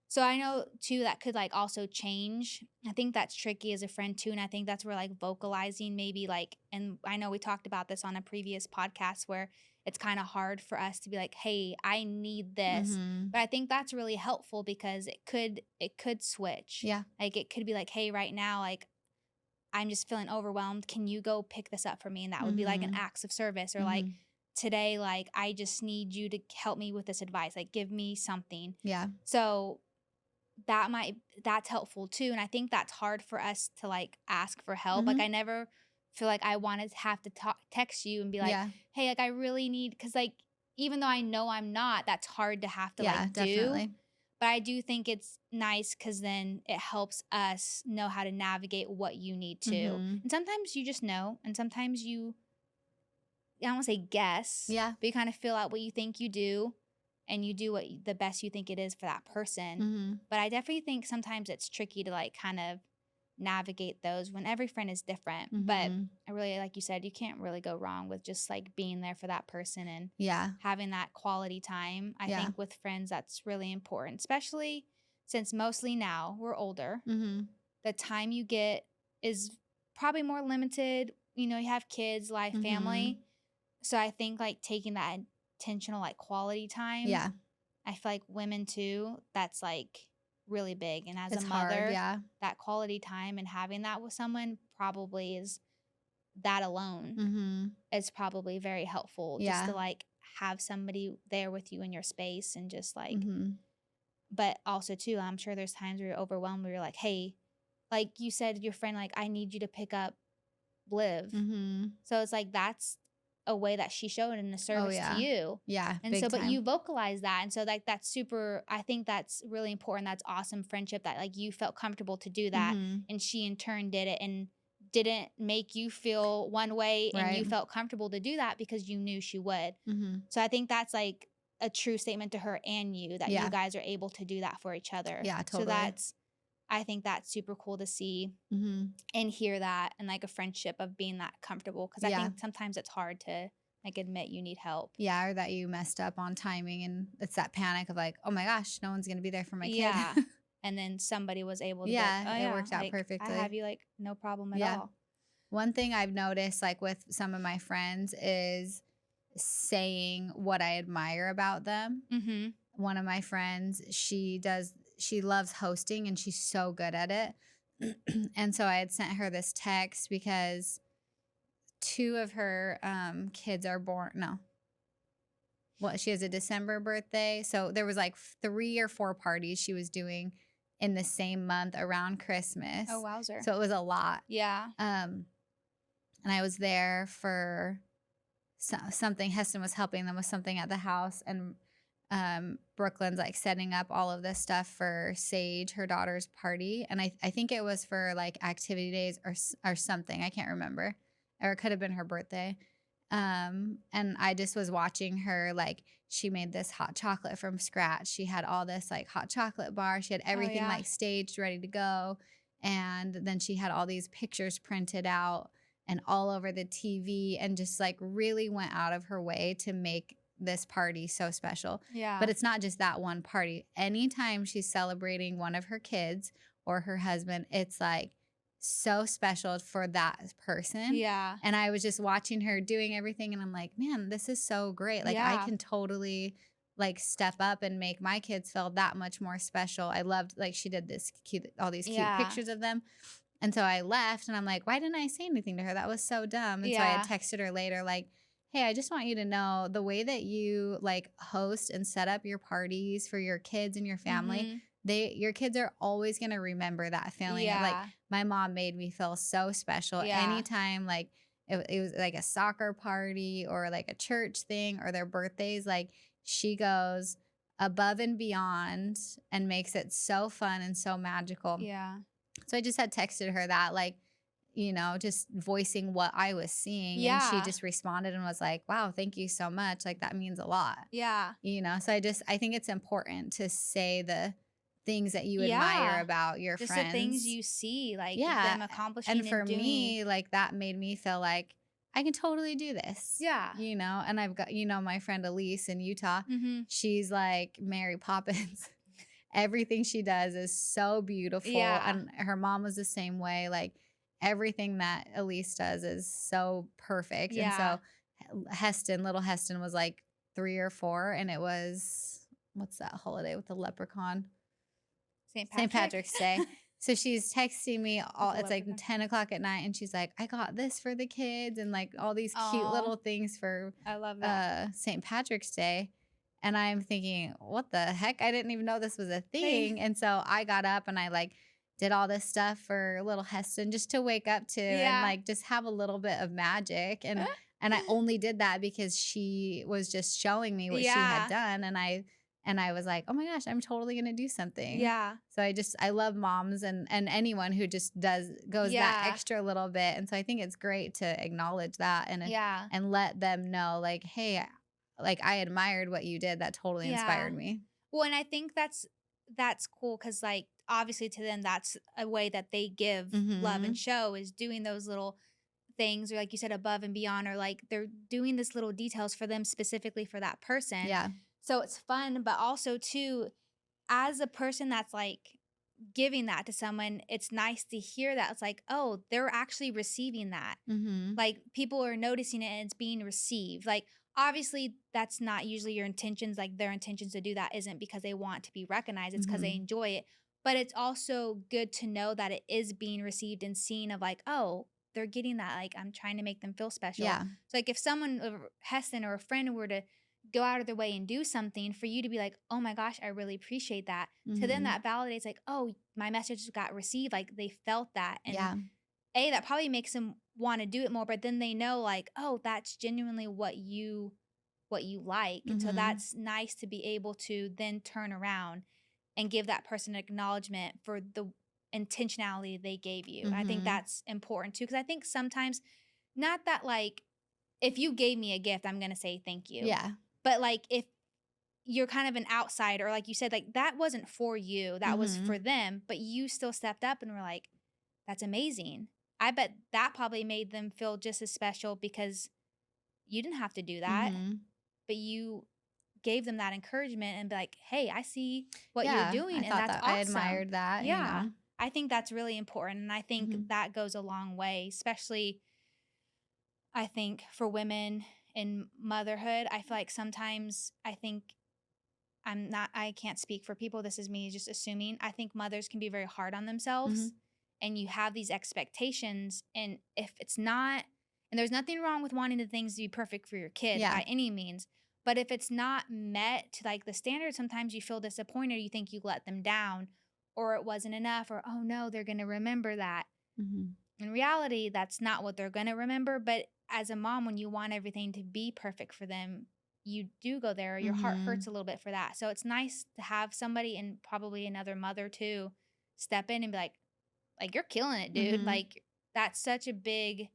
[SPEAKER 1] So I know too that could like also change. I think that's tricky as a friend too. And I think that's where like vocalizing maybe like, and I know we talked about this on a previous podcast where it's kind of hard for us to be like, hey, I need this.
[SPEAKER 2] Mhm.
[SPEAKER 1] But I think that's really helpful because it could switch.
[SPEAKER 2] Yeah.
[SPEAKER 1] Like it could be like, hey, right now, like I'm just feeling overwhelmed. Can you go pick this up for me? And that would be like an
[SPEAKER 2] Mhm.
[SPEAKER 1] acts of service, or like,
[SPEAKER 2] Mhm.
[SPEAKER 1] today, like, I just need you to help me with this advice. Like, give me something.
[SPEAKER 2] Yeah.
[SPEAKER 1] So that's helpful too. And I think that's hard for us to like ask for help. Like,
[SPEAKER 2] Mhm.
[SPEAKER 1] I never feel like I wanted to have to text you and be like,
[SPEAKER 2] Yeah.
[SPEAKER 1] hey, like, I really need, cause like, even though I know I'm not, that's hard to have to
[SPEAKER 2] Yeah,
[SPEAKER 1] like do.
[SPEAKER 2] definitely.
[SPEAKER 1] But I do think it's nice because then it helps us know how to navigate what you need to.
[SPEAKER 2] Mhm.
[SPEAKER 1] And sometimes you just know, and sometimes I don't want to say guess,
[SPEAKER 2] Yeah.
[SPEAKER 1] but you kind of fill out what you think you do, and you do the best you think it is for that person.
[SPEAKER 2] Mhm.
[SPEAKER 1] But I definitely think sometimes it's tricky to like kind of navigate those when every friend is different. But
[SPEAKER 2] Mhm.
[SPEAKER 1] I really, like you said, you can't really go wrong with just like being there for that person and
[SPEAKER 2] Yeah.
[SPEAKER 1] having that quality time. I
[SPEAKER 2] Yeah.
[SPEAKER 1] think with friends, that's really important, especially since mostly now we're older.
[SPEAKER 2] Mhm.
[SPEAKER 1] The time you get is probably more limited. You have kids, life, family.
[SPEAKER 2] Mhm.
[SPEAKER 1] So I think like taking that intentional, like quality time,
[SPEAKER 2] Yeah.
[SPEAKER 1] I feel like women too, that's like really big. And as a
[SPEAKER 2] It's hard,
[SPEAKER 1] mother,
[SPEAKER 2] yeah.
[SPEAKER 1] that quality time and having that with someone probably is that alone
[SPEAKER 2] Mhm.
[SPEAKER 1] is probably very helpful, just to
[SPEAKER 2] Yeah.
[SPEAKER 1] like have somebody there with you in your space and just like,
[SPEAKER 2] Mhm.
[SPEAKER 1] but also too, I'm sure there's times where you're overwhelmed where you're like, hey, like you said, your friend, like, I need you to pick up Liv.
[SPEAKER 2] Mhm.
[SPEAKER 1] So it's like that's a way that she showed in the
[SPEAKER 2] Oh,
[SPEAKER 1] service to
[SPEAKER 2] yeah.
[SPEAKER 1] you.
[SPEAKER 2] Yeah,
[SPEAKER 1] And
[SPEAKER 2] big
[SPEAKER 1] so, but you
[SPEAKER 2] time.
[SPEAKER 1] vocalize that. And so, like, that's super, I think that's really important. That's awesome friendship that, like, you felt comfortable to do that.
[SPEAKER 2] Mhm.
[SPEAKER 1] And she in turn did it and didn't make you feel one way. And you
[SPEAKER 2] Right.
[SPEAKER 1] felt comfortable to do that because you knew she would.
[SPEAKER 2] Mhm.
[SPEAKER 1] So I think that's like a true statement to her and you, that you
[SPEAKER 2] Yeah.
[SPEAKER 1] guys are able to do that for each other.
[SPEAKER 2] Yeah,
[SPEAKER 1] So
[SPEAKER 2] totally.
[SPEAKER 1] I think that's super cool to see
[SPEAKER 2] Mhm.
[SPEAKER 1] and hear that, and like a friendship of being that comfortable, because I
[SPEAKER 2] Yeah.
[SPEAKER 1] think sometimes it's hard to like admit you need help.
[SPEAKER 2] Yeah, or that you messed up on timing and it's that panic of like, "Oh my gosh, no one's going to be there for my kid."
[SPEAKER 1] Yeah. And then somebody was able to be like,
[SPEAKER 2] Yeah,
[SPEAKER 1] oh
[SPEAKER 2] it
[SPEAKER 1] yeah,
[SPEAKER 2] worked out
[SPEAKER 1] like I have
[SPEAKER 2] perfectly.
[SPEAKER 1] you, like, no problem at
[SPEAKER 2] Yeah.
[SPEAKER 1] all.
[SPEAKER 2] One thing I've noticed, like with some of my friends, is saying what I admire about them.
[SPEAKER 1] Mm-hmm.
[SPEAKER 2] One of my friends, she loves hosting and she's so good at it. And so I had sent her this text because two of her kids are born. No, well, she has a December birthday. So there was like 3 or 4 parties she was doing in the same month around
[SPEAKER 1] Oh,
[SPEAKER 2] Christmas.
[SPEAKER 1] wowzer.
[SPEAKER 2] So it was a lot.
[SPEAKER 1] Yeah.
[SPEAKER 2] And I was there for something. Heston was helping them with something at the house, and Brooklyn's like setting up all of this stuff for Sage, her daughter's party. And I think it was for like activity days or something. I can't remember. Or it could have been her birthday. And I just was watching her, like, she made this hot chocolate from scratch. She had all this like hot chocolate bar. She had
[SPEAKER 1] Oh
[SPEAKER 2] everything
[SPEAKER 1] yeah.
[SPEAKER 2] like staged, ready to go. And then she had all these pictures printed out and all over the TV, and just like really went out of her way to make this party so special.
[SPEAKER 1] Yeah.
[SPEAKER 2] But it's not just that one party. Anytime she's celebrating one of her kids or her husband, it's like so special for that person.
[SPEAKER 1] Yeah.
[SPEAKER 2] And I was just watching her doing everything, and I'm like, man, this is so great. Like, I
[SPEAKER 1] Yeah.
[SPEAKER 2] can totally like step up and make my kids feel that much more special. I loved, like, she did all these cute
[SPEAKER 1] Yeah.
[SPEAKER 2] pictures of them. And so I left and I'm like, why didn't I say anything to her? That was so dumb. And so I had
[SPEAKER 1] Yeah.
[SPEAKER 2] texted her later, like, hey, I just want you to know the way that you like host and set up your parties for your kids and your family,
[SPEAKER 1] Mm-hmm.
[SPEAKER 2] your kids are always going to remember that feeling. Like,
[SPEAKER 1] Yeah.
[SPEAKER 2] my mom made me feel so special.
[SPEAKER 1] Yeah.
[SPEAKER 2] Anytime, like, it was like a soccer party or like a church thing or their birthdays, like, she goes above and beyond and makes it so fun and so magical.
[SPEAKER 1] Yeah.
[SPEAKER 2] So I just had texted her that, like, just voicing what I was seeing. And she
[SPEAKER 1] Yeah.
[SPEAKER 2] just responded and was like, wow, thank you so much. Like, that means a lot.
[SPEAKER 1] Yeah.
[SPEAKER 2] So I think it's important to say the things that you admire
[SPEAKER 1] Yeah.
[SPEAKER 2] about your
[SPEAKER 1] Just
[SPEAKER 2] friends.
[SPEAKER 1] the things you see, like
[SPEAKER 2] Yeah.
[SPEAKER 1] them accomplishing
[SPEAKER 2] And
[SPEAKER 1] and
[SPEAKER 2] for
[SPEAKER 1] doing.
[SPEAKER 2] me, like, that made me feel like I can totally do this.
[SPEAKER 1] Yeah.
[SPEAKER 2] And I've got, my friend Elise in Utah,
[SPEAKER 1] Mm-hmm.
[SPEAKER 2] she's like Mary Poppins. Everything she does is so beautiful.
[SPEAKER 1] Yeah.
[SPEAKER 2] And her mom was the same way. Like, everything that Elise does is so perfect.
[SPEAKER 1] Yeah.
[SPEAKER 2] And so little Heston was like 3 or 4, and it was, what's that holiday with the leprechaun?
[SPEAKER 1] St.
[SPEAKER 2] St. Patrick's Day. So she's texting me all,
[SPEAKER 1] With a
[SPEAKER 2] it's like
[SPEAKER 1] leprechaun.
[SPEAKER 2] 10 o'clock at night, and she's like, I got this for the kids, and like all these cute
[SPEAKER 1] Oh,
[SPEAKER 2] little things for
[SPEAKER 1] I love that.
[SPEAKER 2] St. Patrick's Day. And I'm thinking, what the heck? I didn't even know this was a
[SPEAKER 1] Same.
[SPEAKER 2] thing. And so I got up and I like did all this stuff for little Heston just to wake up to and
[SPEAKER 1] Yeah.
[SPEAKER 2] like just have a little bit of magic. And I only did that because she was just showing me what she had
[SPEAKER 1] Yeah.
[SPEAKER 2] done. And I was like, oh my gosh, I'm totally gonna do something.
[SPEAKER 1] Yeah.
[SPEAKER 2] So I love moms and anyone who just goes that
[SPEAKER 1] Yeah.
[SPEAKER 2] extra little bit. And so I think it's great to acknowledge that
[SPEAKER 1] Yeah.
[SPEAKER 2] and let them know like, hey, like I admired what you did. That totally
[SPEAKER 1] Yeah.
[SPEAKER 2] inspired me.
[SPEAKER 1] Well, and I think that's cool because like obviously to them that's a way that they give love and
[SPEAKER 2] Mhm.
[SPEAKER 1] show is doing those little things or like you said above and beyond or like they're doing this little details for them specifically for that person.
[SPEAKER 2] Yeah.
[SPEAKER 1] So it's fun, but also too as a person that's like giving that to someone, it's nice to hear that it's like, oh, they're actually receiving that.
[SPEAKER 2] Mhm.
[SPEAKER 1] Like people are noticing it and it's being received. Like obviously that's not usually your intentions. Like their intentions to do that isn't because they want to be recognized. It's because they
[SPEAKER 2] Mhm.
[SPEAKER 1] enjoy it. But it's also good to know that it is being received and seen of like, oh, they're getting that. Like I'm trying to make them feel special.
[SPEAKER 2] Yeah.
[SPEAKER 1] So like if someone, Heston or a friend were to go out of their way and do something for you to be like, oh my gosh, I really appreciate that. To them
[SPEAKER 2] Mhm.
[SPEAKER 1] that validates like, oh, my message got received. Like they felt that. And
[SPEAKER 2] Yeah.
[SPEAKER 1] that probably makes them want to do it more, but then they know like, oh, that's genuinely what you like. And so
[SPEAKER 2] Mhm.
[SPEAKER 1] that's nice to be able to then turn around and give that person acknowledgement for the intentionality they gave you. And I think
[SPEAKER 2] Mhm.
[SPEAKER 1] that's important too. Cause I think sometimes, not that like, if you gave me a gift, I'm going to say thank you.
[SPEAKER 2] Yeah.
[SPEAKER 1] But like, if you're kind of an outsider, or like you said, like that wasn't for you, that was for
[SPEAKER 2] Mhm.
[SPEAKER 1] them, but you still stepped up and were like, that's amazing. I bet that probably made them feel just as special because you didn't have to do that,
[SPEAKER 2] Mhm.
[SPEAKER 1] but you gave them that encouragement and be like, hey, I see what you're
[SPEAKER 2] Yeah. I
[SPEAKER 1] doing, and
[SPEAKER 2] thought
[SPEAKER 1] that's
[SPEAKER 2] that I
[SPEAKER 1] awesome.
[SPEAKER 2] admired that, you
[SPEAKER 1] Yeah.
[SPEAKER 2] know.
[SPEAKER 1] I think that's really important. And I think
[SPEAKER 2] Mhm.
[SPEAKER 1] that goes a long way, especially I think for women in motherhood. I feel like sometimes I can't speak for people. This is me just assuming. I think mothers can be very hard on themselves
[SPEAKER 2] Mhm.
[SPEAKER 1] and you have these expectations. And if it's not, and there's nothing wrong with wanting the things to be perfect for your kid
[SPEAKER 2] Yeah.
[SPEAKER 1] by any means, but if it's not met to like the standard, sometimes you feel disappointed. You think you let them down or it wasn't enough or, oh no, they're going to remember that.
[SPEAKER 2] Mhm.
[SPEAKER 1] In reality, that's not what they're going to remember. But as a mom, when you want everything to be perfect for them, you do go there. Your heart hurts
[SPEAKER 2] Mhm.
[SPEAKER 1] a little bit for that. So it's nice to have somebody and probably another mother too step in and be like you're killing it, dude.
[SPEAKER 2] Mhm.
[SPEAKER 1] Like that's such a big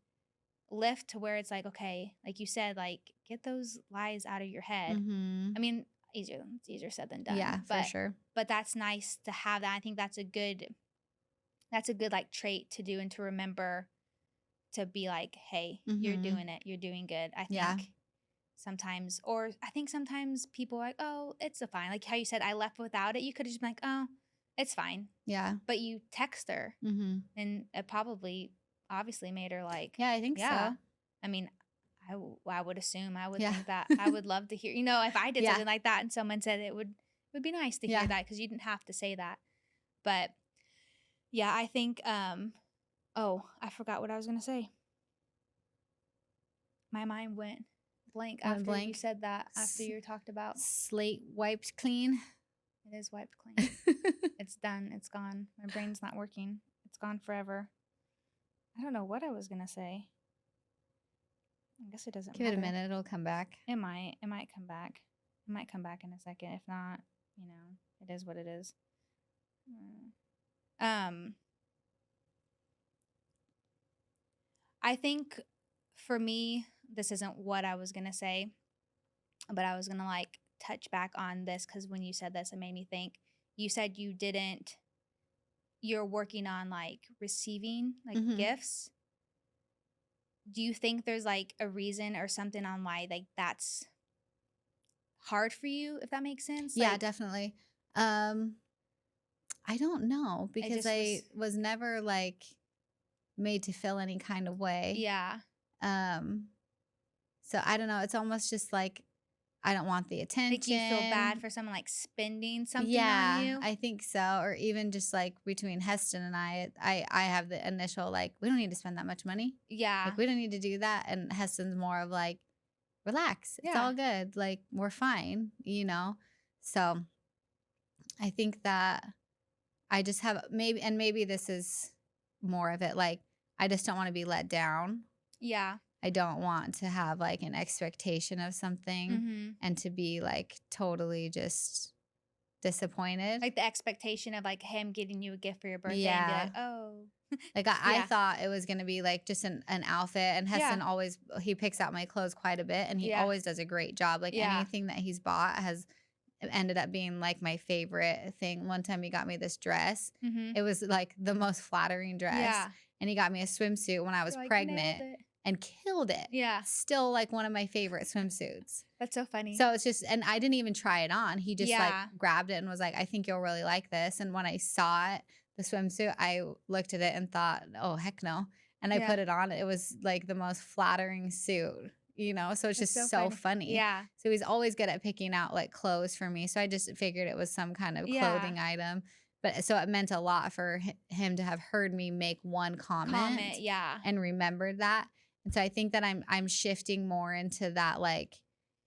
[SPEAKER 1] lift to where it's like, okay, like you said, like get those lies out of your head. I
[SPEAKER 2] Mhm.
[SPEAKER 1] mean, it's easier said than done,
[SPEAKER 2] Yeah, for sure.
[SPEAKER 1] but that's nice to have that. I think that's a good like trait to do and to remember to be like, hey, you're
[SPEAKER 2] Mhm.
[SPEAKER 1] doing it. You're doing good. I
[SPEAKER 2] Yeah.
[SPEAKER 1] think sometimes, or I think sometimes people are like, oh, it's a fine. Like how you said, I left without it. You could have just been like, oh, it's fine.
[SPEAKER 2] Yeah.
[SPEAKER 1] But you text her
[SPEAKER 2] Mhm.
[SPEAKER 1] and it probably obviously made her like,
[SPEAKER 2] Yeah, I think
[SPEAKER 1] yeah.
[SPEAKER 2] so.
[SPEAKER 1] I mean, I would assume, I would
[SPEAKER 2] Yeah.
[SPEAKER 1] think that I would love to hear, if I did
[SPEAKER 2] Yeah.
[SPEAKER 1] something like that and someone said it would be nice to hear
[SPEAKER 2] Yeah.
[SPEAKER 1] that because you didn't have to say that. But yeah, I think, oh, I forgot what I was going to say. My mind went blank
[SPEAKER 2] Went
[SPEAKER 1] after you
[SPEAKER 2] blank.
[SPEAKER 1] said that, after
[SPEAKER 2] S-
[SPEAKER 1] you talked about
[SPEAKER 2] Slate wiped clean.
[SPEAKER 1] it is wiped clean. It's done. It's gone. My brain's not working. It's gone forever. I don't know what I was going to say. I guess it doesn't
[SPEAKER 2] Give it a
[SPEAKER 1] matter.
[SPEAKER 2] minute, it'll come back.
[SPEAKER 1] It might. It might come back. It might come back in a second. If not, it is what it is. Um, I think for me, this isn't what I was going to say, but I was going to like touch back on this because when you said this, it made me think. You said you're working on like receiving like
[SPEAKER 2] Mhm.
[SPEAKER 1] gifts. Do you think there's like a reason or something on why like that's hard for you, if that makes sense?
[SPEAKER 2] Yeah,
[SPEAKER 1] Like
[SPEAKER 2] definitely. I don't know
[SPEAKER 1] it
[SPEAKER 2] because
[SPEAKER 1] just
[SPEAKER 2] I
[SPEAKER 1] was,
[SPEAKER 2] was never like made to feel any kind of way.
[SPEAKER 1] yeah,
[SPEAKER 2] Um, so I don't know. It's almost just like I don't want the
[SPEAKER 1] Make you feel bad
[SPEAKER 2] attention.
[SPEAKER 1] for someone, like, spending something on
[SPEAKER 2] Yeah,
[SPEAKER 1] you?
[SPEAKER 2] I think so. Or even just like between Heston and I have the initial like, we don't need to spend that much money.
[SPEAKER 1] Yeah.
[SPEAKER 2] Like we don't need to do that. And Heston's more of like, relax. It's
[SPEAKER 1] Yeah.
[SPEAKER 2] all good. Like we're fine, you know? So I think that I just have maybe this is more of it. Like I just don't want to be let down.
[SPEAKER 1] Yeah.
[SPEAKER 2] I don't want to have like an expectation of something
[SPEAKER 1] Mhm.
[SPEAKER 2] and to be like totally just disappointed.
[SPEAKER 1] Like, the expectation of, like, him getting you a gift for your birthday and be like,
[SPEAKER 2] Yeah.
[SPEAKER 1] "Oh."
[SPEAKER 2] Like I
[SPEAKER 1] Yeah.
[SPEAKER 2] thought it was gonna be like just an outfit, and
[SPEAKER 1] Yeah.
[SPEAKER 2] Heston always he picks out my clothes quite a bit, and he
[SPEAKER 1] Yeah.
[SPEAKER 2] always does a great job. Like
[SPEAKER 1] Yeah.
[SPEAKER 2] anything that he's bought has ended up being like my favorite thing. One time he got me this dress.
[SPEAKER 1] Mhm.
[SPEAKER 2] It was like the most flattering dress,
[SPEAKER 1] Yeah.
[SPEAKER 2] and he got me a swimsuit when I was
[SPEAKER 1] You're like, "Nailed
[SPEAKER 2] pregnant
[SPEAKER 1] it."
[SPEAKER 2] and killed it.
[SPEAKER 1] Yeah.
[SPEAKER 2] Still like one of my favorite swimsuits.
[SPEAKER 1] That's so funny.
[SPEAKER 2] So it's just, and I didn't even try it on. He just like
[SPEAKER 1] Yeah.
[SPEAKER 2] grabbed it and was like, I think you'll really like this. And when I saw it, the swimsuit, I looked at it and thought, oh, heck no. And I
[SPEAKER 1] Yeah.
[SPEAKER 2] put it on. It was like the most flattering suit, you know? So it's
[SPEAKER 1] That's so
[SPEAKER 2] just so
[SPEAKER 1] funny.
[SPEAKER 2] funny.
[SPEAKER 1] Yeah.
[SPEAKER 2] So he's always good at picking out like clothes for me. So I just figured it was some kind of
[SPEAKER 1] Yeah.
[SPEAKER 2] clothing item. But so it meant a lot for him to have heard me make one comment
[SPEAKER 1] Comment, yeah.
[SPEAKER 2] and remembered that. And so I think that I'm shifting more into that like,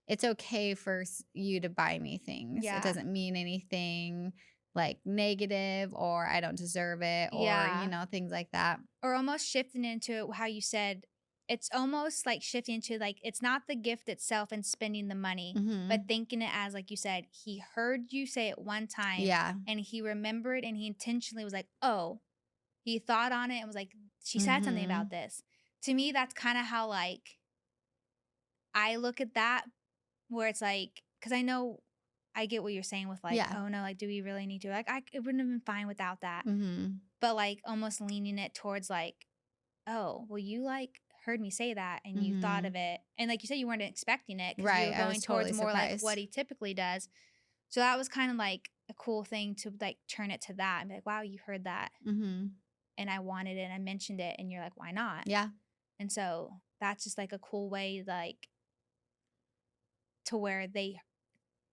[SPEAKER 2] it's okay for you to buy me things. It
[SPEAKER 1] Yeah.
[SPEAKER 2] doesn't mean anything like negative or I don't deserve it or, you
[SPEAKER 1] Yeah.
[SPEAKER 2] know, things like that.
[SPEAKER 1] Or almost shifting into how you said, it's almost like shifting to, like, it's not the gift itself and spending the money, but
[SPEAKER 2] Hmm.
[SPEAKER 1] thinking it as, like you said, he heard you say it one time
[SPEAKER 2] Yeah.
[SPEAKER 1] and he remembered and he intentionally was like, "Oh," he thought on it and was like, "She said something about
[SPEAKER 2] Hmm.
[SPEAKER 1] this." To me, that's kind of how, like, I look at that, where it's like, because I know I get what you're saying with, like,
[SPEAKER 2] Yeah.
[SPEAKER 1] "Oh no, like, do we really need to?" Like, it wouldn't have been fine without that.
[SPEAKER 2] Hmm.
[SPEAKER 1] But, like, almost leaning it towards, like, "Oh, well, you, like, heard me say that and you thought of
[SPEAKER 2] Hmm.
[SPEAKER 1] it." And like you said, you weren't expecting it because you
[SPEAKER 2] Right.
[SPEAKER 1] were
[SPEAKER 2] I was
[SPEAKER 1] going towards
[SPEAKER 2] totally
[SPEAKER 1] more like what
[SPEAKER 2] surprised.
[SPEAKER 1] he typically does. So that was kind of like a cool thing to, like, turn it to that and be like, "Wow, you heard that
[SPEAKER 2] Hmm.
[SPEAKER 1] and I wanted it and I mentioned it." And you're like, "Why not?"
[SPEAKER 2] Yeah.
[SPEAKER 1] And so that's just like a cool way, like, to where they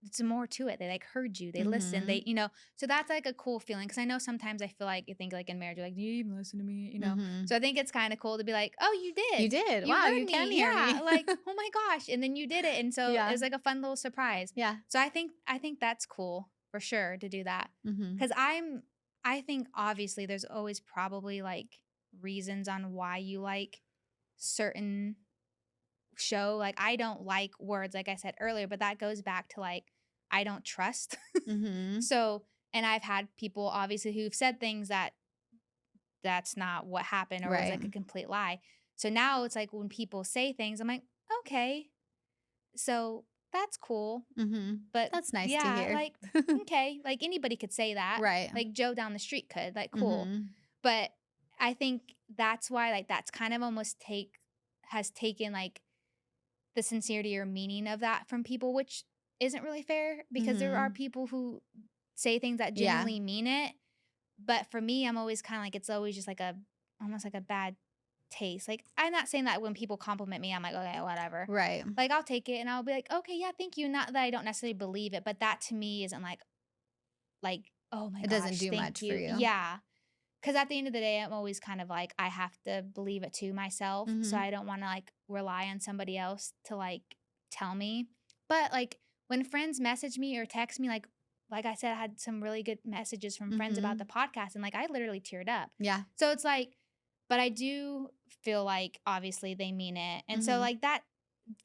[SPEAKER 1] it's more to it. They, like, heard you, they listened,
[SPEAKER 2] Hmm.
[SPEAKER 1] so that's like a cool feeling. Cause I know sometimes I feel like you think, like, in marriage, you're like, "Do you even listen to me?"
[SPEAKER 2] Hmm.
[SPEAKER 1] So I think it's kind of cool to be like, "Oh, you
[SPEAKER 2] You
[SPEAKER 1] did.
[SPEAKER 2] did.
[SPEAKER 1] You
[SPEAKER 2] Wow.
[SPEAKER 1] heard
[SPEAKER 2] You can
[SPEAKER 1] me.
[SPEAKER 2] hear
[SPEAKER 1] Yeah."
[SPEAKER 2] me.
[SPEAKER 1] Like, "Oh my gosh." And then you did it. And so it
[SPEAKER 2] Yeah.
[SPEAKER 1] was like a fun little surprise.
[SPEAKER 2] Yeah.
[SPEAKER 1] So I think that's cool for sure to do that.
[SPEAKER 2] Hmm.
[SPEAKER 1] Cause I think obviously there's always probably, like, reasons on why you like certain show. Like, I don't like words, like I said earlier, but that goes back to, like, I don't trust.
[SPEAKER 2] Hmm.
[SPEAKER 1] So, and I've had people obviously who've said things that that's not what happened or was
[SPEAKER 2] Right.
[SPEAKER 1] like a complete lie. So now it's like when people say things, I'm like, "Okay, so that's cool."
[SPEAKER 2] Hmm.
[SPEAKER 1] But
[SPEAKER 2] That's nice to
[SPEAKER 1] yeah,
[SPEAKER 2] hear.
[SPEAKER 1] like, okay, like anybody could say that.
[SPEAKER 2] Right.
[SPEAKER 1] Like Joe down the street could, like, cool.
[SPEAKER 2] Hmm.
[SPEAKER 1] But I think that's why, like, that's kind of almost has taken, like, the sincerity or meaning of that from people, which isn't really fair because there are
[SPEAKER 2] Hmm.
[SPEAKER 1] people who say things that
[SPEAKER 2] Yeah.
[SPEAKER 1] genuinely mean it. But for me, I'm always kind of like, it's always just like almost like a bad taste. Like, I'm not saying that when people compliment me, I'm like, "Okay, whatever."
[SPEAKER 2] Right.
[SPEAKER 1] Like, I'll take it and I'll be like, "Okay, yeah, thank you." Not that I don't necessarily believe it, but that to me isn't like, "Oh my
[SPEAKER 2] It doesn't
[SPEAKER 1] gosh,
[SPEAKER 2] do
[SPEAKER 1] thank
[SPEAKER 2] much for
[SPEAKER 1] you."
[SPEAKER 2] you.
[SPEAKER 1] Yeah. Because at the end of the day, I'm always kind of like, I have to believe it to myself. So
[SPEAKER 2] Hmm.
[SPEAKER 1] I don't want to, like, rely on somebody else to, like, tell me. But, like, when friends message me or text me, like I said, I had some really good messages from friends about the
[SPEAKER 2] Hmm.
[SPEAKER 1] podcast and, like, I literally teared up.
[SPEAKER 2] Yeah.
[SPEAKER 1] So it's like, but I do feel like obviously they mean it. And so,
[SPEAKER 2] Hmm.
[SPEAKER 1] like, that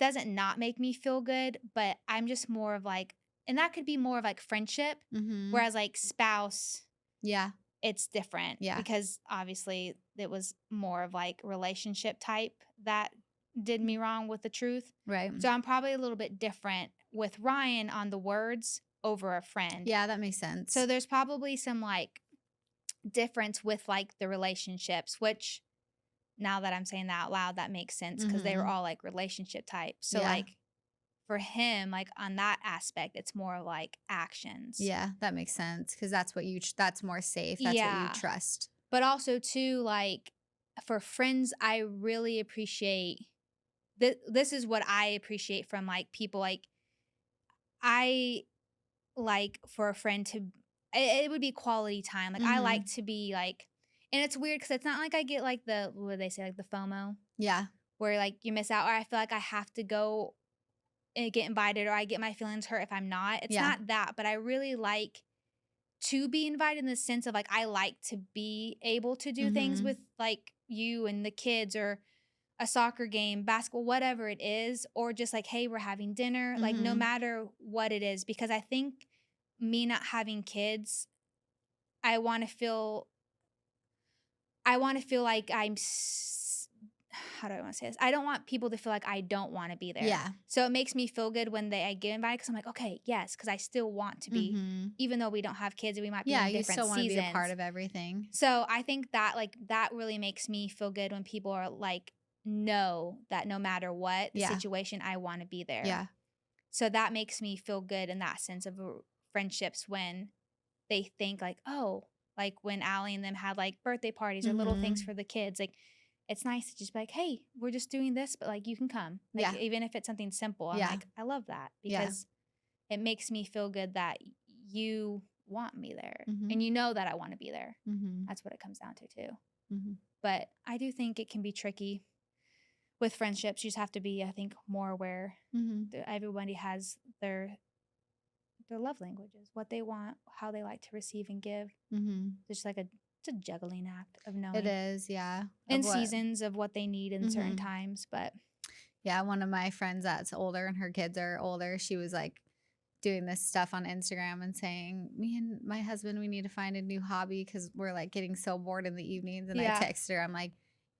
[SPEAKER 1] doesn't not make me feel good, but I'm just more of like, and that could be more of like friendship,
[SPEAKER 2] Hmm.
[SPEAKER 1] whereas like spouse,
[SPEAKER 2] Yeah.
[SPEAKER 1] it's different
[SPEAKER 2] Yeah.
[SPEAKER 1] because obviously it was more of like relationship type that did me wrong with the truth.
[SPEAKER 2] Right.
[SPEAKER 1] So I'm probably a little bit different with Ryan on the words over a friend.
[SPEAKER 2] Yeah, that makes
[SPEAKER 1] So
[SPEAKER 2] sense.
[SPEAKER 1] there's probably some, like, difference with, like, the relationships, which now that I'm saying that out loud, that makes sense because they were
[SPEAKER 2] Hmm.
[SPEAKER 1] all like relationship type. So,
[SPEAKER 2] Yeah.
[SPEAKER 1] like, for him, like, on that aspect, it's more like actions.
[SPEAKER 2] Yeah, that makes sense because that's what that's more safe. That's what you
[SPEAKER 1] Yeah.
[SPEAKER 2] trust.
[SPEAKER 1] But also too, like, for friends, I really appreciate this is what I appreciate from, like, people, like, I like for a friend to it would be quality time. Like, I like
[SPEAKER 2] Mhm.
[SPEAKER 1] to be, like and it's weird because it's not like I get, like, the what do they say? Like, the FOMO,
[SPEAKER 2] Yeah.
[SPEAKER 1] where, like, you miss out, or I feel like I have to go and get invited, or I get my feelings hurt if I'm not. It's
[SPEAKER 2] Yeah.
[SPEAKER 1] not that, but I really like to be invited in the sense of, like, I like to be able to do things
[SPEAKER 2] Mhm.
[SPEAKER 1] with, like, you and the kids, or a soccer game, basketball, whatever it is, or just like, hey, we're having dinner, like, no
[SPEAKER 2] Mhm.
[SPEAKER 1] matter what it is, because I think me not having kids, I want to feel, like how do I want to say this? I don't want people to feel like I don't want to be there.
[SPEAKER 2] Yeah.
[SPEAKER 1] So it makes me feel good when I get invited because I'm like, okay, yes, because I still want to be,
[SPEAKER 2] Mhm.
[SPEAKER 1] even though we don't have kids and we might be
[SPEAKER 2] Yeah,
[SPEAKER 1] in
[SPEAKER 2] you
[SPEAKER 1] different
[SPEAKER 2] still wanna be a part
[SPEAKER 1] seasons.
[SPEAKER 2] of everything.
[SPEAKER 1] So I think that like that really makes me feel good when people are like, know that no matter what the
[SPEAKER 2] Yeah.
[SPEAKER 1] situation, I want to be there.
[SPEAKER 2] Yeah.
[SPEAKER 1] So that makes me feel good in that sense of friendships when they think like, oh, like when Allie and them had like birthday parties or little things
[SPEAKER 2] Mhm.
[SPEAKER 1] for the kids, like it's nice to just be like, hey, we're just doing this, but like you can come. Like
[SPEAKER 2] Yeah.
[SPEAKER 1] even if it's something simple, I'm
[SPEAKER 2] Yeah.
[SPEAKER 1] like, I love that
[SPEAKER 2] Yeah.
[SPEAKER 1] because it makes me feel good that you want me there
[SPEAKER 2] Mhm.
[SPEAKER 1] and you know that I want to be there.
[SPEAKER 2] Mhm.
[SPEAKER 1] That's what it comes down to too.
[SPEAKER 2] Mhm.
[SPEAKER 1] But I do think it can be tricky with friendships. You just have to be, I think, more aware
[SPEAKER 2] Mhm.
[SPEAKER 1] that everybody has their love languages, what they want, how they like to receive and give.
[SPEAKER 2] Mhm.
[SPEAKER 1] It's just like it's a juggling act of
[SPEAKER 2] It
[SPEAKER 1] knowing
[SPEAKER 2] is, yeah. Of
[SPEAKER 1] in
[SPEAKER 2] what
[SPEAKER 1] seasons of what they need in certain
[SPEAKER 2] Mhm.
[SPEAKER 1] times. But
[SPEAKER 2] Yeah, one of my friends that's older and her kids are older, she was like doing this stuff on Instagram and saying, "Me and my husband, we need to find a new hobby because we're like getting so bored in the evenings." And I
[SPEAKER 1] yeah,
[SPEAKER 2] text her, I'm like,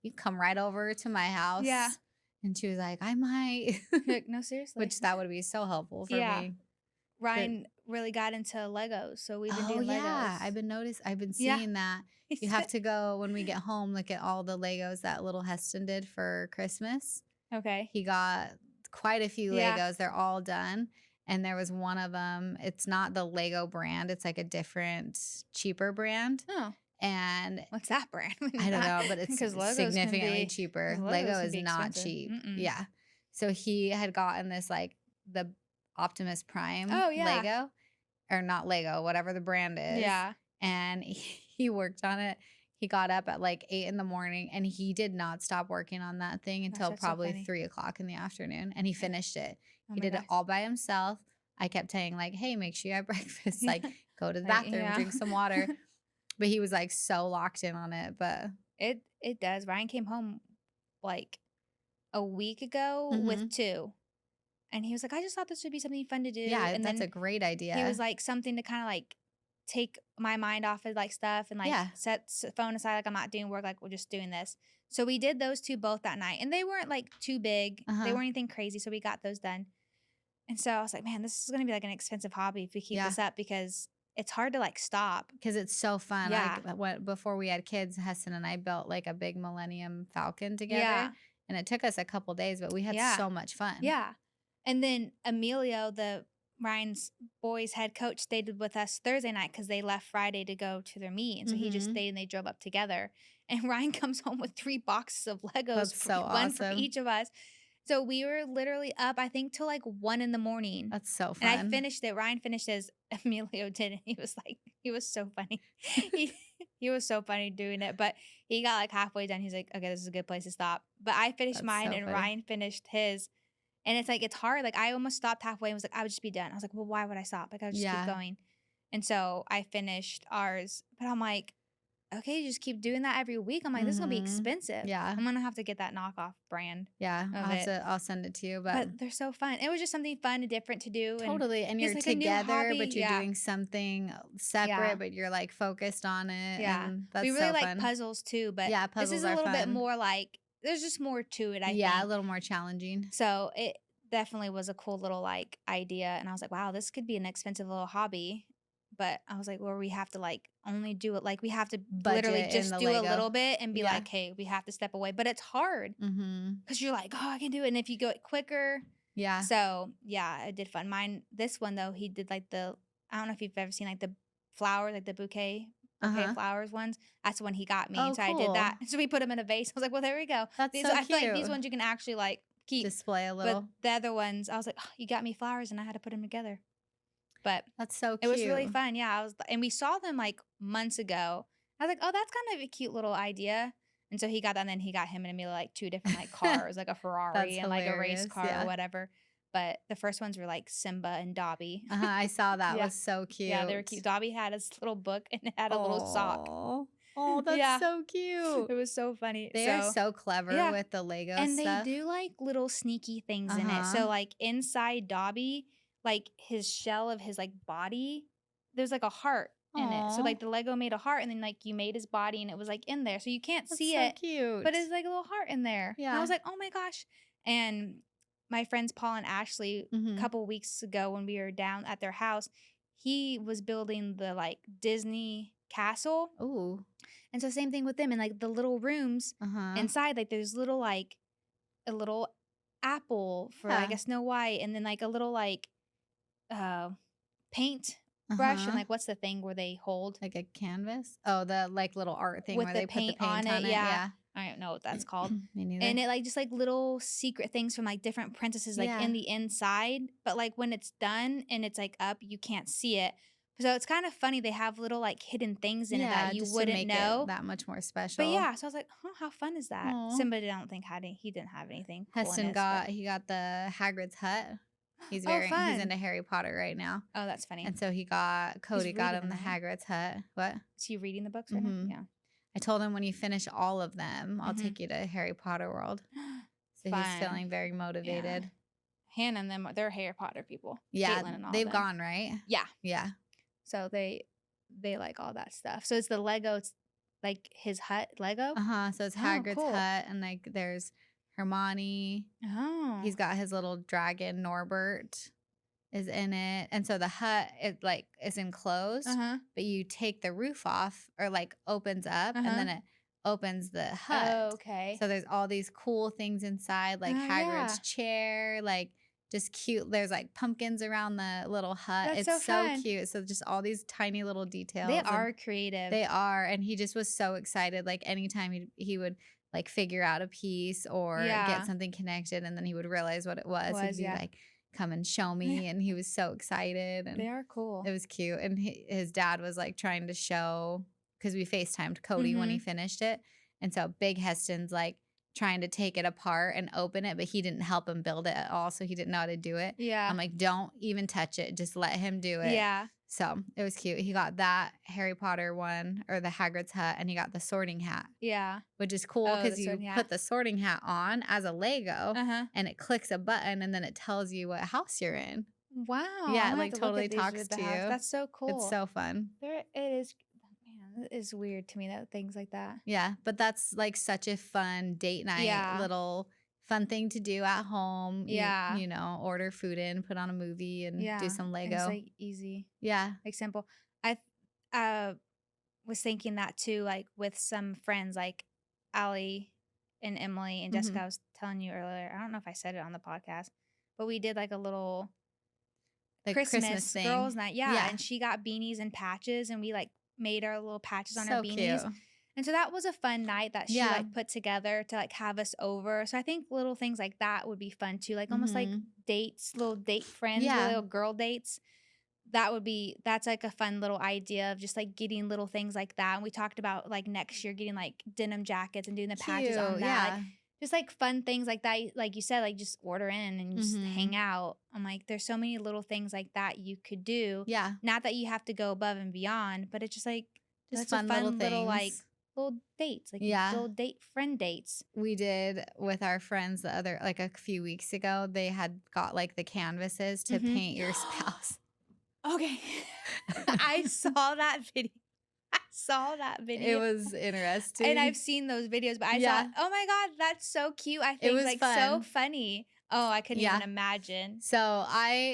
[SPEAKER 2] "You come right over to my
[SPEAKER 1] yeah.
[SPEAKER 2] house." And she was like, "I might,"
[SPEAKER 1] Like, no, seriously.
[SPEAKER 2] which that would be so helpful for
[SPEAKER 1] Yeah.
[SPEAKER 2] me. But
[SPEAKER 1] Ryan really got into Legos, so we've been
[SPEAKER 2] oh
[SPEAKER 1] doing
[SPEAKER 2] yeah,
[SPEAKER 1] Legos.
[SPEAKER 2] I've been
[SPEAKER 1] Yeah.
[SPEAKER 2] seeing that.
[SPEAKER 1] He
[SPEAKER 2] You have
[SPEAKER 1] said,
[SPEAKER 2] to go when we get home, look at all the Legos that little Heston did for Christmas.
[SPEAKER 1] okay.
[SPEAKER 2] He got quite a few
[SPEAKER 1] Yeah.
[SPEAKER 2] Legos. They're all done. And there was one of them, it's not the Lego brand, it's like a different, cheaper brand.
[SPEAKER 1] Oh,
[SPEAKER 2] And
[SPEAKER 1] what's that brand?
[SPEAKER 2] I don't know, but it's
[SPEAKER 1] Because
[SPEAKER 2] significantly cheaper. Lego
[SPEAKER 1] Legos can
[SPEAKER 2] is
[SPEAKER 1] be
[SPEAKER 2] not
[SPEAKER 1] expensive.
[SPEAKER 2] cheap.
[SPEAKER 1] Mm-mm.
[SPEAKER 2] Yeah. So he had gotten this, like, the Optimus Prime
[SPEAKER 1] Oh yeah.
[SPEAKER 2] Lego, or not Lego, whatever the brand is.
[SPEAKER 1] Yeah.
[SPEAKER 2] And he worked on it. He got up at like 8 in the morning and he did not stop working on that thing
[SPEAKER 1] Gosh,
[SPEAKER 2] until
[SPEAKER 1] that's so
[SPEAKER 2] probably
[SPEAKER 1] funny.
[SPEAKER 2] 3 o'clock in the afternoon. And he finished it.
[SPEAKER 1] Oh
[SPEAKER 2] He
[SPEAKER 1] my
[SPEAKER 2] did it
[SPEAKER 1] gosh.
[SPEAKER 2] all by himself. I kept saying, like, hey, make sure you have breakfast, like, go to the
[SPEAKER 1] Like,
[SPEAKER 2] bathroom,
[SPEAKER 1] yeah.
[SPEAKER 2] drink some water. But he was like so locked in on it. But
[SPEAKER 1] It does. Ryan came home like a week ago with
[SPEAKER 2] mhm.
[SPEAKER 1] 2. And he was like, I just thought this would be something fun to do.
[SPEAKER 2] Yeah,
[SPEAKER 1] And
[SPEAKER 2] that's
[SPEAKER 1] then
[SPEAKER 2] a great
[SPEAKER 1] he was
[SPEAKER 2] idea.
[SPEAKER 1] like something to kind of like take my mind off of like stuff and like
[SPEAKER 2] Yeah.
[SPEAKER 1] set phone aside. Like I'm not doing work. Like we're just doing this. So we did those 2 both that night, and they weren't like too big. They
[SPEAKER 2] Uh-huh.
[SPEAKER 1] weren't anything crazy. So we got those done. And so I was like, man, this is gonna be like an expensive hobby if we keep
[SPEAKER 2] Yeah.
[SPEAKER 1] this up because it's hard to like stop.
[SPEAKER 2] Because it's so fun.
[SPEAKER 1] Yeah,
[SPEAKER 2] Like before we had kids, Heston and I built like a big Millennium Falcon together.
[SPEAKER 1] yeah,
[SPEAKER 2] And it took us a couple days, but we had
[SPEAKER 1] yeah,
[SPEAKER 2] so much fun.
[SPEAKER 1] yeah. And then Emilio, the Ryan's boys head coach, stayed with us Thursday night because they left Friday to go to their meet. And so he just
[SPEAKER 2] Mhm.
[SPEAKER 1] stayed and they drove up together. And Ryan comes home with 3 boxes of Legos,
[SPEAKER 2] That's so
[SPEAKER 1] one for
[SPEAKER 2] awesome.
[SPEAKER 1] each of us. So we were literally up, I think, till like 1 in the morning.
[SPEAKER 2] That's so
[SPEAKER 1] And I
[SPEAKER 2] fun.
[SPEAKER 1] finished it. Ryan finished as Emilio did. And he was like, he was so funny. he, he was so funny doing it. But he got like halfway done. He's like, okay, this is a good place to stop. But I finished
[SPEAKER 2] That's
[SPEAKER 1] mine
[SPEAKER 2] so
[SPEAKER 1] and
[SPEAKER 2] funny.
[SPEAKER 1] Ryan finished his. And it's like, it's hard. Like, I almost stopped halfway and was like, I would just be done. I was like, well, why would I stop? Like, I would just keep
[SPEAKER 2] Yeah.
[SPEAKER 1] going. And so I finished ours. But I'm like, okay, you just keep doing that every week. I'm like, this is going to be
[SPEAKER 2] Mhm.
[SPEAKER 1] expensive.
[SPEAKER 2] Yeah.
[SPEAKER 1] I'm going to have to get that knockoff brand
[SPEAKER 2] Yeah.
[SPEAKER 1] of it.
[SPEAKER 2] I'll send it to you. But
[SPEAKER 1] But they're so fun. It was just something fun and different to do. And
[SPEAKER 2] totally. And
[SPEAKER 1] just
[SPEAKER 2] you're
[SPEAKER 1] like a new
[SPEAKER 2] together,
[SPEAKER 1] hobby.
[SPEAKER 2] but you're
[SPEAKER 1] Yeah.
[SPEAKER 2] doing something
[SPEAKER 1] Yeah.
[SPEAKER 2] separate, but you're like focused on it.
[SPEAKER 1] Yeah.
[SPEAKER 2] And
[SPEAKER 1] We
[SPEAKER 2] that's
[SPEAKER 1] really
[SPEAKER 2] so
[SPEAKER 1] like
[SPEAKER 2] fun.
[SPEAKER 1] puzzles too. But
[SPEAKER 2] Yeah,
[SPEAKER 1] this is
[SPEAKER 2] puzzles
[SPEAKER 1] a
[SPEAKER 2] are
[SPEAKER 1] little bit
[SPEAKER 2] fun.
[SPEAKER 1] more like, there's just more to it, I
[SPEAKER 2] Yeah, a
[SPEAKER 1] think.
[SPEAKER 2] little more challenging.
[SPEAKER 1] So it definitely was a cool little like idea. And I was like, wow, this could be an expensive little hobby. But I was like, well, we have to like only do it. Like we have to literally
[SPEAKER 2] Budget in
[SPEAKER 1] just
[SPEAKER 2] the
[SPEAKER 1] do a
[SPEAKER 2] Lego.
[SPEAKER 1] little bit and be
[SPEAKER 2] Yeah.
[SPEAKER 1] like, hey, we have to step away. But it's hard
[SPEAKER 2] Mhm.
[SPEAKER 1] because you're like, oh, I can do it. And if you go it quicker.
[SPEAKER 2] Yeah.
[SPEAKER 1] So yeah, I did fun. Mine, this one though, he did like I don't know if you've ever seen like the flowers, like the bouquet of
[SPEAKER 2] Uh-huh.
[SPEAKER 1] flowers ones. That's the one he got me.
[SPEAKER 2] Oh,
[SPEAKER 1] And so I did that.
[SPEAKER 2] cool.
[SPEAKER 1] So we put them in a vase. I was like, well, there we go.
[SPEAKER 2] That's
[SPEAKER 1] These,
[SPEAKER 2] so
[SPEAKER 1] I feel like these
[SPEAKER 2] cute.
[SPEAKER 1] ones you can actually like keep.
[SPEAKER 2] Display a
[SPEAKER 1] But
[SPEAKER 2] little.
[SPEAKER 1] the other ones, I was like, oh, you got me flowers and I had to put them together. But
[SPEAKER 2] That's so
[SPEAKER 1] it was really
[SPEAKER 2] cute.
[SPEAKER 1] fun. Yeah, and we saw them like months ago. I was like, oh, that's kind of a cute little idea. And so he got that, and then he got him and Amelia like 2 different like cars, like a
[SPEAKER 2] That's
[SPEAKER 1] Ferrari and like a race
[SPEAKER 2] hilarious.
[SPEAKER 1] car or
[SPEAKER 2] Yeah.
[SPEAKER 1] whatever. But the first ones were like Simba and Dobby.
[SPEAKER 2] I saw that
[SPEAKER 1] Yeah.
[SPEAKER 2] was so
[SPEAKER 1] Yeah, they were cute.
[SPEAKER 2] cute.
[SPEAKER 1] Dobby had his little book and it had a little sock.
[SPEAKER 2] Oh, oh, that's
[SPEAKER 1] Yeah,
[SPEAKER 2] so cute.
[SPEAKER 1] it was so funny.
[SPEAKER 2] They are
[SPEAKER 1] So,
[SPEAKER 2] so clever
[SPEAKER 1] yeah.
[SPEAKER 2] with the Lego
[SPEAKER 1] And they
[SPEAKER 2] stuff.
[SPEAKER 1] do like little sneaky things in it.
[SPEAKER 2] Uh-huh.
[SPEAKER 1] So, like inside Dobby, like his shell of his like body, there's like a heart in it. So,
[SPEAKER 2] Aw,
[SPEAKER 1] like the Lego made a heart and then like you made his body and it was like in there. So you can't
[SPEAKER 2] that's
[SPEAKER 1] see
[SPEAKER 2] so
[SPEAKER 1] it,
[SPEAKER 2] cute.
[SPEAKER 1] but it's like a little heart in there. And I
[SPEAKER 2] Yeah.
[SPEAKER 1] was like, oh my gosh. And my friends Paul and Ashley, a
[SPEAKER 2] Mhm.
[SPEAKER 1] couple weeks ago when we were down at their house, he was building the like Disney castle.
[SPEAKER 2] Ooh.
[SPEAKER 1] And so same thing with them. And like the little rooms
[SPEAKER 2] Uh-huh.
[SPEAKER 1] inside, like there's little like a little apple for like
[SPEAKER 2] Yeah.
[SPEAKER 1] a Snow White, and then like a little like uh paint brush, and
[SPEAKER 2] Uh-huh.
[SPEAKER 1] like what's the thing where they hold
[SPEAKER 2] Like a canvas? Oh, the like little art thing
[SPEAKER 1] with
[SPEAKER 2] where
[SPEAKER 1] the
[SPEAKER 2] they put the
[SPEAKER 1] paint
[SPEAKER 2] paint
[SPEAKER 1] on it? Yeah.
[SPEAKER 2] Yeah.
[SPEAKER 1] I don't know what that's called.
[SPEAKER 2] Me neither.
[SPEAKER 1] And it like just like little secret things from like different princesses like
[SPEAKER 2] Yeah.
[SPEAKER 1] in the inside, but like when it's done and it's like up, you can't see it. So it's kind of funny. They have little like hidden things in it
[SPEAKER 2] Yeah,
[SPEAKER 1] that you
[SPEAKER 2] just to
[SPEAKER 1] wouldn't
[SPEAKER 2] make
[SPEAKER 1] know.
[SPEAKER 2] it that much more special.
[SPEAKER 1] But yeah, so I was like, oh, how fun is that?
[SPEAKER 2] Aw.
[SPEAKER 1] Simba didn't think he didn't have anything cool in
[SPEAKER 2] Heston
[SPEAKER 1] his,
[SPEAKER 2] got
[SPEAKER 1] but-
[SPEAKER 2] he got the Hagrid's hut. He's
[SPEAKER 1] Oh,
[SPEAKER 2] he's
[SPEAKER 1] fun.
[SPEAKER 2] into Harry Potter right now.
[SPEAKER 1] Oh, that's funny.
[SPEAKER 2] And so Cody got
[SPEAKER 1] reading
[SPEAKER 2] him the
[SPEAKER 1] them, right?
[SPEAKER 2] Hagrid's hut. What?
[SPEAKER 1] Is he reading the books right now?
[SPEAKER 2] Mhm.
[SPEAKER 1] Yeah.
[SPEAKER 2] I told him when you finish all of them, I'll
[SPEAKER 1] Mhm.
[SPEAKER 2] take you to Harry Potter World. So
[SPEAKER 1] Fun.
[SPEAKER 2] he's feeling very motivated.
[SPEAKER 1] Hannah and them, they're Harry Potter people.
[SPEAKER 2] Yeah,
[SPEAKER 1] Caitlin and all
[SPEAKER 2] they've
[SPEAKER 1] them.
[SPEAKER 2] gone, right?
[SPEAKER 1] Yeah.
[SPEAKER 2] Yeah.
[SPEAKER 1] So they like all that stuff. So it's the Lego, it's like his hut Lego.
[SPEAKER 2] Uh-huh. So it's
[SPEAKER 1] Oh,
[SPEAKER 2] Hagrid's
[SPEAKER 1] cool.
[SPEAKER 2] hut, and like there's Hermione.
[SPEAKER 1] Oh.
[SPEAKER 2] He's got his little dragon Norbert is in it. And so the hut is enclosed,
[SPEAKER 1] Uh-huh.
[SPEAKER 2] but you take the roof off or like opens up and then it opens the hut.
[SPEAKER 1] Oh, okay.
[SPEAKER 2] So there's all these cool things inside, like
[SPEAKER 1] Oh,
[SPEAKER 2] Hagrid's
[SPEAKER 1] yeah.
[SPEAKER 2] chair, like just cute. There's like pumpkins around the little hut.
[SPEAKER 1] That's
[SPEAKER 2] It's
[SPEAKER 1] so
[SPEAKER 2] so
[SPEAKER 1] fun.
[SPEAKER 2] cute. So just all these tiny little details.
[SPEAKER 1] They
[SPEAKER 2] and
[SPEAKER 1] are creative.
[SPEAKER 2] They are. And he just was so excited. Like anytime he would like figure out a piece or
[SPEAKER 1] Yeah.
[SPEAKER 2] get something connected, and then he would realize what it was. He'd be
[SPEAKER 1] yeah.
[SPEAKER 2] like, come and show me. And he was so excited. And
[SPEAKER 1] They are cool.
[SPEAKER 2] it was cute. And his dad was like trying to show, because we FaceTimed Cody when he finished it. And so Big Heston's like trying to take it apart and open it, but he didn't help him build it at all. So he didn't know how to do it.
[SPEAKER 1] Yeah.
[SPEAKER 2] I'm like, don't even touch it. Just let him do it.
[SPEAKER 1] Yeah.
[SPEAKER 2] So it was cute. He got that Harry Potter one, or the Hagrid's hut, and he got the sorting hat,
[SPEAKER 1] Yeah.
[SPEAKER 2] which is cool
[SPEAKER 1] Oh, the
[SPEAKER 2] because you
[SPEAKER 1] sorting hat.
[SPEAKER 2] put the sorting hat on as a Lego
[SPEAKER 1] Uh-huh.
[SPEAKER 2] and it clicks a button and then it tells you what house you're in.
[SPEAKER 1] Wow.
[SPEAKER 2] Yeah,
[SPEAKER 1] I'm
[SPEAKER 2] it,
[SPEAKER 1] gonna
[SPEAKER 2] like,
[SPEAKER 1] have to look
[SPEAKER 2] totally
[SPEAKER 1] at these
[SPEAKER 2] talks
[SPEAKER 1] with the
[SPEAKER 2] to
[SPEAKER 1] house.
[SPEAKER 2] you.
[SPEAKER 1] That's so cool.
[SPEAKER 2] It's so fun.
[SPEAKER 1] It is, man, it is weird to me that things like that.
[SPEAKER 2] Yeah, but that's like such a fun date night,
[SPEAKER 1] Yeah.
[SPEAKER 2] little fun thing to do at home.
[SPEAKER 1] Yeah.
[SPEAKER 2] You know, order food in, put on a movie, and
[SPEAKER 1] Yeah.
[SPEAKER 2] do some
[SPEAKER 1] And
[SPEAKER 2] Lego.
[SPEAKER 1] it's like easy,
[SPEAKER 2] Yeah.
[SPEAKER 1] like simple. I was thinking that too, like with some friends, like Allie and Emily and Jessica. I was telling you earlier. I don't know if I said it on the podcast, but we did like a little
[SPEAKER 2] Like
[SPEAKER 1] Christmas
[SPEAKER 2] thing.
[SPEAKER 1] girls' night. Yeah.
[SPEAKER 2] Yeah.
[SPEAKER 1] And she got beanies and patches, and we like made our little patches on
[SPEAKER 2] So
[SPEAKER 1] our beanies.
[SPEAKER 2] cute.
[SPEAKER 1] And so that was a fun night that she
[SPEAKER 2] Yeah.
[SPEAKER 1] like put together to like have us over. So I think little things like that would be fun too, like almost like dates, little date friends,
[SPEAKER 2] Yeah.
[SPEAKER 1] little girl dates. That's like a fun little idea of just like getting little things like that. And we talked about like next year getting like denim jackets and doing the patches on
[SPEAKER 2] Cute,
[SPEAKER 1] that.
[SPEAKER 2] yeah.
[SPEAKER 1] Like, just like fun things like that. Like you said, like just order in and just hang out. I'm like, there's so many little things like that you could do.
[SPEAKER 2] Yeah.
[SPEAKER 1] Not that you have to go above and beyond, but it's just like
[SPEAKER 2] Just
[SPEAKER 1] that's a
[SPEAKER 2] fun little things.
[SPEAKER 1] like little dates, like
[SPEAKER 2] Yeah.
[SPEAKER 1] little friend dates.
[SPEAKER 2] We did with our friends like a few weeks ago. They had got like the canvases to paint your spouse.
[SPEAKER 1] Okay. I saw that video.
[SPEAKER 2] It was interesting.
[SPEAKER 1] And I've seen those videos, but I
[SPEAKER 2] Yeah.
[SPEAKER 1] thought, oh my God, that's so cute. I think
[SPEAKER 2] was
[SPEAKER 1] like
[SPEAKER 2] fun.
[SPEAKER 1] so funny. Oh, I couldn't
[SPEAKER 2] Yeah.
[SPEAKER 1] even imagine.
[SPEAKER 2] So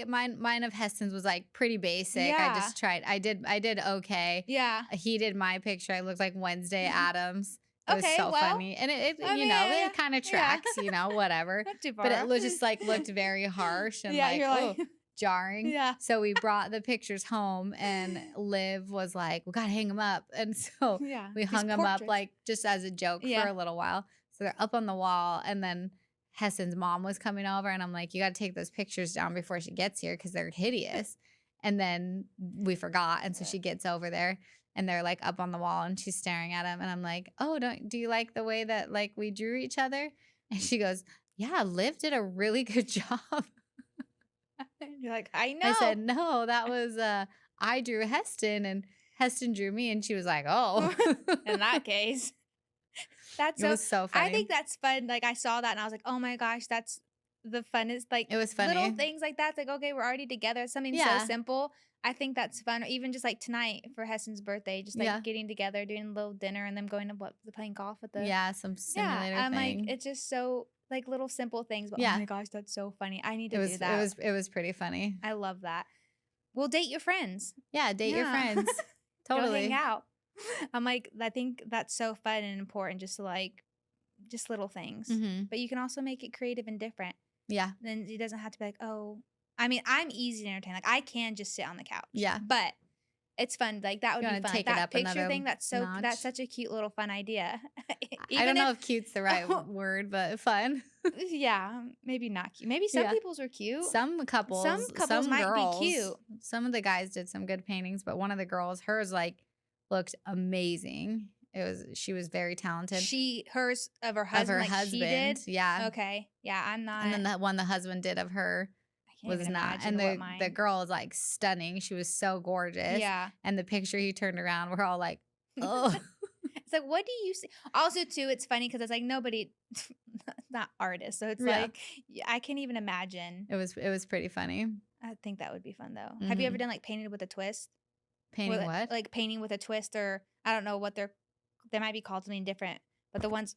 [SPEAKER 2] mine of Heston's was like pretty basic.
[SPEAKER 1] Yeah.
[SPEAKER 2] I just tried. I did okay.
[SPEAKER 1] Yeah.
[SPEAKER 2] He did my picture. I looked like Wednesday Addams. It was
[SPEAKER 1] Okay,
[SPEAKER 2] so
[SPEAKER 1] well,
[SPEAKER 2] funny. And it
[SPEAKER 1] I mean,
[SPEAKER 2] it kind of
[SPEAKER 1] yeah.
[SPEAKER 2] tracks, whatever.
[SPEAKER 1] Not too far.
[SPEAKER 2] But it just like looked very harsh and
[SPEAKER 1] yeah,
[SPEAKER 2] like,
[SPEAKER 1] you're like,
[SPEAKER 2] jarring.
[SPEAKER 1] yeah.
[SPEAKER 2] So we brought the pictures home, and Liv was like, we gotta hang them up. And so
[SPEAKER 1] Yeah.
[SPEAKER 2] we
[SPEAKER 1] these
[SPEAKER 2] hung them up
[SPEAKER 1] portraits.
[SPEAKER 2] like just as a joke
[SPEAKER 1] Yeah.
[SPEAKER 2] for a little while. So they're up on the wall, and then Heston's mom was coming over, and I'm like, you got to take those pictures down before she gets here because they're hideous. And then we forgot. And so she gets over there and they're like up on the wall and she's staring at him. And I'm like, oh, do you like the way that like we drew each other? And she goes, yeah, Liv did a really good job.
[SPEAKER 1] You're like, I
[SPEAKER 2] I said,
[SPEAKER 1] know.
[SPEAKER 2] no, that was I drew Heston and Heston drew me. And she was like, oh.
[SPEAKER 1] In that case. That's
[SPEAKER 2] It was so
[SPEAKER 1] I
[SPEAKER 2] funny.
[SPEAKER 1] think that's fun. Like I saw that and I was like, oh my gosh, that's the funnest. Like
[SPEAKER 2] It was
[SPEAKER 1] little
[SPEAKER 2] funny.
[SPEAKER 1] things like that. It's like, okay, we're already together. It's something so
[SPEAKER 2] Yeah.
[SPEAKER 1] simple. I think that's fun. Or even just like tonight for Heston's birthday, just like
[SPEAKER 2] Yeah.
[SPEAKER 1] getting together, doing a little dinner, and them going to playing golf with the
[SPEAKER 2] Yeah, some simulator
[SPEAKER 1] I'm
[SPEAKER 2] thing.
[SPEAKER 1] like, it's just so like little simple things. But
[SPEAKER 2] Yeah.
[SPEAKER 1] oh my gosh, that's so funny. I need
[SPEAKER 2] It
[SPEAKER 1] to
[SPEAKER 2] was
[SPEAKER 1] do that.
[SPEAKER 2] it was pretty funny.
[SPEAKER 1] I love that. We'll date your friends.
[SPEAKER 2] Yeah, date your
[SPEAKER 1] Yeah.
[SPEAKER 2] friends.
[SPEAKER 1] Go
[SPEAKER 2] Totally.
[SPEAKER 1] hang out. I'm like, I think that's so fun and important, just to like, just little things.
[SPEAKER 2] Mm-hmm.
[SPEAKER 1] But you can also make it creative and different.
[SPEAKER 2] Yeah.
[SPEAKER 1] Then it doesn't have to be like, oh, I mean, I'm easy to entertain. Like I can just sit on the couch.
[SPEAKER 2] Yeah.
[SPEAKER 1] But it's fun. Like that would
[SPEAKER 2] You
[SPEAKER 1] be
[SPEAKER 2] wanna
[SPEAKER 1] fun.
[SPEAKER 2] take it
[SPEAKER 1] That
[SPEAKER 2] up
[SPEAKER 1] picture
[SPEAKER 2] another
[SPEAKER 1] thing, that's
[SPEAKER 2] notch?
[SPEAKER 1] such a cute little fun idea.
[SPEAKER 2] I don't know if cute's the right word, but fun.
[SPEAKER 1] Yeah, maybe not cute. Maybe some
[SPEAKER 2] Yeah.
[SPEAKER 1] people's were cute.
[SPEAKER 2] Some couples
[SPEAKER 1] might
[SPEAKER 2] girls,
[SPEAKER 1] be cute.
[SPEAKER 2] Some of the guys did some good paintings, but one of the girls, hers like looked amazing. She was very talented.
[SPEAKER 1] Hers of her husband,
[SPEAKER 2] of her
[SPEAKER 1] like she did.
[SPEAKER 2] Yeah.
[SPEAKER 1] Okay. Yeah, I'm not.
[SPEAKER 2] And then the one the husband did of her
[SPEAKER 1] I can't
[SPEAKER 2] was
[SPEAKER 1] even
[SPEAKER 2] not.
[SPEAKER 1] imagine
[SPEAKER 2] And
[SPEAKER 1] what
[SPEAKER 2] the
[SPEAKER 1] mine.
[SPEAKER 2] girl is like stunning. She was so gorgeous.
[SPEAKER 1] Yeah.
[SPEAKER 2] And the picture he turned around, we're all like, oh.
[SPEAKER 1] It's like, what do you see? Also, too, it's funny because it's like nobody, not artists. So it's
[SPEAKER 2] Yeah.
[SPEAKER 1] like, I can't even imagine.
[SPEAKER 2] It was pretty funny.
[SPEAKER 1] I think that would be fun though. Have you ever
[SPEAKER 2] Mhm.
[SPEAKER 1] done like painted with a twist?
[SPEAKER 2] Painting
[SPEAKER 1] Or,
[SPEAKER 2] what?
[SPEAKER 1] Like painting with a twist, or I don't know what they might be called something different. But the ones,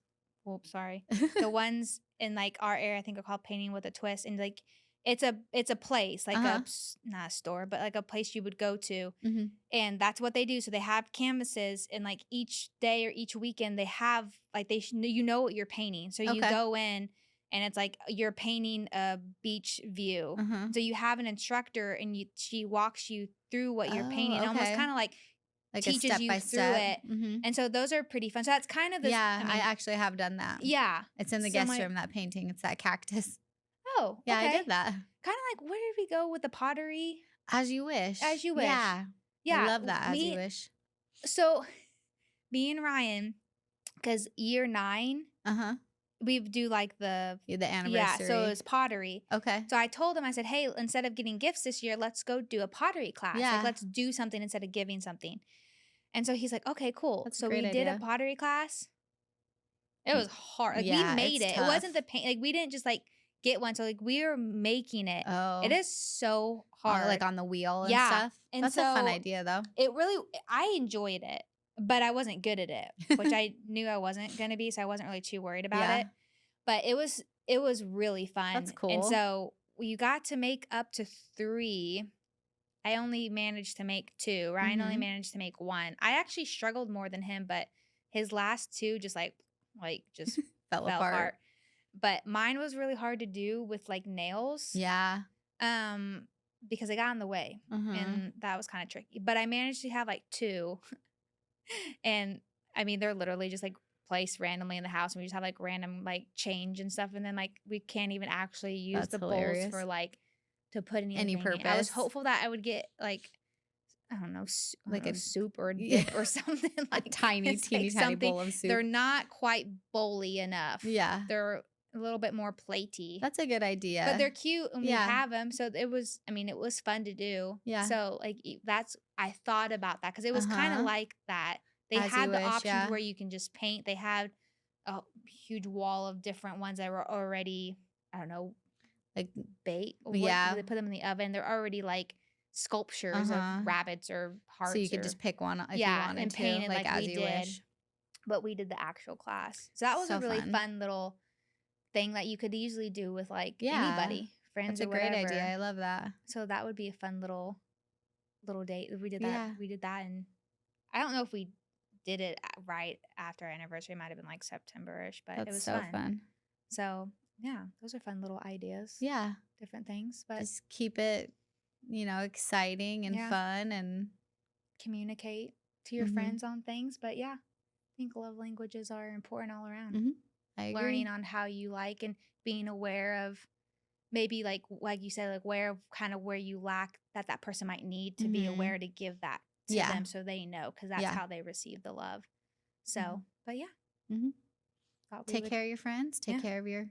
[SPEAKER 1] sorry, the ones in like our area, I think are called painting with a twist, and like it's a place like not a store, but like a place you would go to,
[SPEAKER 2] Mhm.
[SPEAKER 1] and that's what they do. So they have canvases, and like each day or each weekend they have like you know what you're painting. So you
[SPEAKER 2] Okay.
[SPEAKER 1] go in and it's like you're painting a beach view.
[SPEAKER 2] Uh-huh.
[SPEAKER 1] So you have an instructor and she walks you through what you're painting,
[SPEAKER 2] Oh,
[SPEAKER 1] almost
[SPEAKER 2] okay.
[SPEAKER 1] kind of like
[SPEAKER 2] Like
[SPEAKER 1] teaches
[SPEAKER 2] a step
[SPEAKER 1] you
[SPEAKER 2] by
[SPEAKER 1] through
[SPEAKER 2] step.
[SPEAKER 1] it.
[SPEAKER 2] Mhm.
[SPEAKER 1] And so those are pretty fun. So that's kind of this.
[SPEAKER 2] Yeah,
[SPEAKER 1] I
[SPEAKER 2] I
[SPEAKER 1] mean,
[SPEAKER 2] actually have done that.
[SPEAKER 1] yeah.
[SPEAKER 2] It's in the
[SPEAKER 1] So
[SPEAKER 2] guest
[SPEAKER 1] my-
[SPEAKER 2] room, that painting. It's that cactus.
[SPEAKER 1] Oh,
[SPEAKER 2] Yeah,
[SPEAKER 1] okay.
[SPEAKER 2] I did that.
[SPEAKER 1] Kind of like, where did we go with the pottery?
[SPEAKER 2] As you wish.
[SPEAKER 1] As you wish.
[SPEAKER 2] Yeah.
[SPEAKER 1] Yeah,
[SPEAKER 2] I love that. As you wish.
[SPEAKER 1] So me and Ryan, because year 9,
[SPEAKER 2] Uh-huh.
[SPEAKER 1] we do like the
[SPEAKER 2] anniversary.
[SPEAKER 1] Yeah, so it was pottery.
[SPEAKER 2] Okay.
[SPEAKER 1] So I told him, I said, hey, instead of getting gifts this year, let's go do a pottery class.
[SPEAKER 2] Yeah.
[SPEAKER 1] Like, let's do something instead of giving something. And so he's like, okay, cool.
[SPEAKER 2] That's a
[SPEAKER 1] So we
[SPEAKER 2] great
[SPEAKER 1] did a
[SPEAKER 2] idea.
[SPEAKER 1] pottery class. It was hard. Like
[SPEAKER 2] Yeah,
[SPEAKER 1] we made
[SPEAKER 2] it's
[SPEAKER 1] it. It wasn't the
[SPEAKER 2] tough.
[SPEAKER 1] paint. Like we didn't just like get one. So like we were making it.
[SPEAKER 2] Oh.
[SPEAKER 1] It is so hard.
[SPEAKER 2] Like on the wheel and
[SPEAKER 1] Yeah,
[SPEAKER 2] stuff.
[SPEAKER 1] and
[SPEAKER 2] That's a fun
[SPEAKER 1] so
[SPEAKER 2] idea though.
[SPEAKER 1] I enjoyed it, but I wasn't good at it, which I knew I wasn't going to be. So I wasn't really too worried about
[SPEAKER 2] Yeah.
[SPEAKER 1] it. But it was really fun.
[SPEAKER 2] That's cool.
[SPEAKER 1] And so you got to make up to 3. I only managed to make 2. Ryan only
[SPEAKER 2] Mhm.
[SPEAKER 1] managed to make 1. I actually struggled more than him, but his last 2 just just
[SPEAKER 2] Fell
[SPEAKER 1] fell
[SPEAKER 2] apart.
[SPEAKER 1] apart. But mine was really hard to do with like nails.
[SPEAKER 2] Yeah.
[SPEAKER 1] Because they got in the way.
[SPEAKER 2] Uh-huh.
[SPEAKER 1] And that was kind of tricky. But I managed to have like 2. And I mean, they're literally just like placed randomly in the house, and we just have like random like change and stuff. And then like we can't even actually use
[SPEAKER 2] That's
[SPEAKER 1] the
[SPEAKER 2] hilarious.
[SPEAKER 1] bowls for like to put anything
[SPEAKER 2] Any
[SPEAKER 1] in. I was
[SPEAKER 2] purpose.
[SPEAKER 1] hopeful that I would get like, I don't know,
[SPEAKER 2] Like a-
[SPEAKER 1] soup or
[SPEAKER 2] Yeah.
[SPEAKER 1] dip or something
[SPEAKER 2] A
[SPEAKER 1] like
[SPEAKER 2] tiny,
[SPEAKER 1] it's
[SPEAKER 2] teeny,
[SPEAKER 1] like
[SPEAKER 2] tiny
[SPEAKER 1] something.
[SPEAKER 2] bowl of soup.
[SPEAKER 1] They're not quite bowly enough.
[SPEAKER 2] Yeah.
[SPEAKER 1] They're a little bit more platey.
[SPEAKER 2] That's a good idea.
[SPEAKER 1] But they're cute and
[SPEAKER 2] Yeah.
[SPEAKER 1] we have them. So it was fun to do.
[SPEAKER 2] Yeah.
[SPEAKER 1] So like I thought about that because it was kind of
[SPEAKER 2] Uh-huh.
[SPEAKER 1] like that. They
[SPEAKER 2] As
[SPEAKER 1] had
[SPEAKER 2] you
[SPEAKER 1] the
[SPEAKER 2] wish,
[SPEAKER 1] options
[SPEAKER 2] yeah.
[SPEAKER 1] where you can just paint. They had a huge wall of different ones that were already, I don't know,
[SPEAKER 2] Like,
[SPEAKER 1] baked.
[SPEAKER 2] Yeah.
[SPEAKER 1] They put them in the oven. They're already like sculptures
[SPEAKER 2] Uh-huh.
[SPEAKER 1] of rabbits or hearts.
[SPEAKER 2] so you could
[SPEAKER 1] or-
[SPEAKER 2] just pick one if
[SPEAKER 1] Yeah,
[SPEAKER 2] you wanted
[SPEAKER 1] and
[SPEAKER 2] to.
[SPEAKER 1] paint it like
[SPEAKER 2] as
[SPEAKER 1] we
[SPEAKER 2] you
[SPEAKER 1] did.
[SPEAKER 2] wish.
[SPEAKER 1] But we did the actual class. So that was
[SPEAKER 2] So
[SPEAKER 1] a really
[SPEAKER 2] fun.
[SPEAKER 1] fun little thing that you could easily do with like
[SPEAKER 2] Yeah.
[SPEAKER 1] anybody, friends
[SPEAKER 2] That's a
[SPEAKER 1] or
[SPEAKER 2] great
[SPEAKER 1] whatever.
[SPEAKER 2] idea. I love that.
[SPEAKER 1] So that would be a fun little date. We did that.
[SPEAKER 2] Yeah.
[SPEAKER 1] We did that, and I don't know if we did it right after our anniversary. It might have been like September-ish, but
[SPEAKER 2] That's
[SPEAKER 1] it was
[SPEAKER 2] so
[SPEAKER 1] fun. So yeah, those are fun little ideas.
[SPEAKER 2] Yeah.
[SPEAKER 1] Different things, but
[SPEAKER 2] Just keep it, exciting and
[SPEAKER 1] Yeah.
[SPEAKER 2] fun and
[SPEAKER 1] communicate to your
[SPEAKER 2] Mhm.
[SPEAKER 1] friends on things. But yeah, I think love languages are important all around.
[SPEAKER 2] Mhm. I agree.
[SPEAKER 1] Learning on how you like and being aware of maybe like you said, like where you lack that person might need to be
[SPEAKER 2] Mhm.
[SPEAKER 1] aware to give that to
[SPEAKER 2] Yeah.
[SPEAKER 1] them so they know, because that's
[SPEAKER 2] Yeah.
[SPEAKER 1] how they receive the love.
[SPEAKER 2] Mhm.
[SPEAKER 1] So, but yeah,
[SPEAKER 2] Mhm.
[SPEAKER 1] thought we
[SPEAKER 2] Take
[SPEAKER 1] would,
[SPEAKER 2] care of your friends, take
[SPEAKER 1] yeah,
[SPEAKER 2] care of your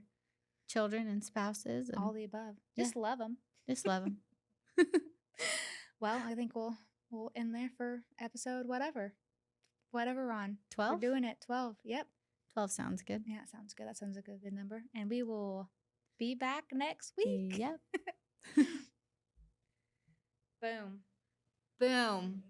[SPEAKER 2] children and spouses,
[SPEAKER 1] all
[SPEAKER 2] and
[SPEAKER 1] the above.
[SPEAKER 2] yeah,
[SPEAKER 1] Just love them.
[SPEAKER 2] just love them.
[SPEAKER 1] Well, I think we'll end there for episode whatever we're on. We're
[SPEAKER 2] 12?
[SPEAKER 1] doing it 12. Yep.
[SPEAKER 2] 12 sounds good.
[SPEAKER 1] Yeah, it sounds good. That sounds like a good number. And we will be back next week.
[SPEAKER 2] Yep.
[SPEAKER 1] Boom.
[SPEAKER 2] Boom.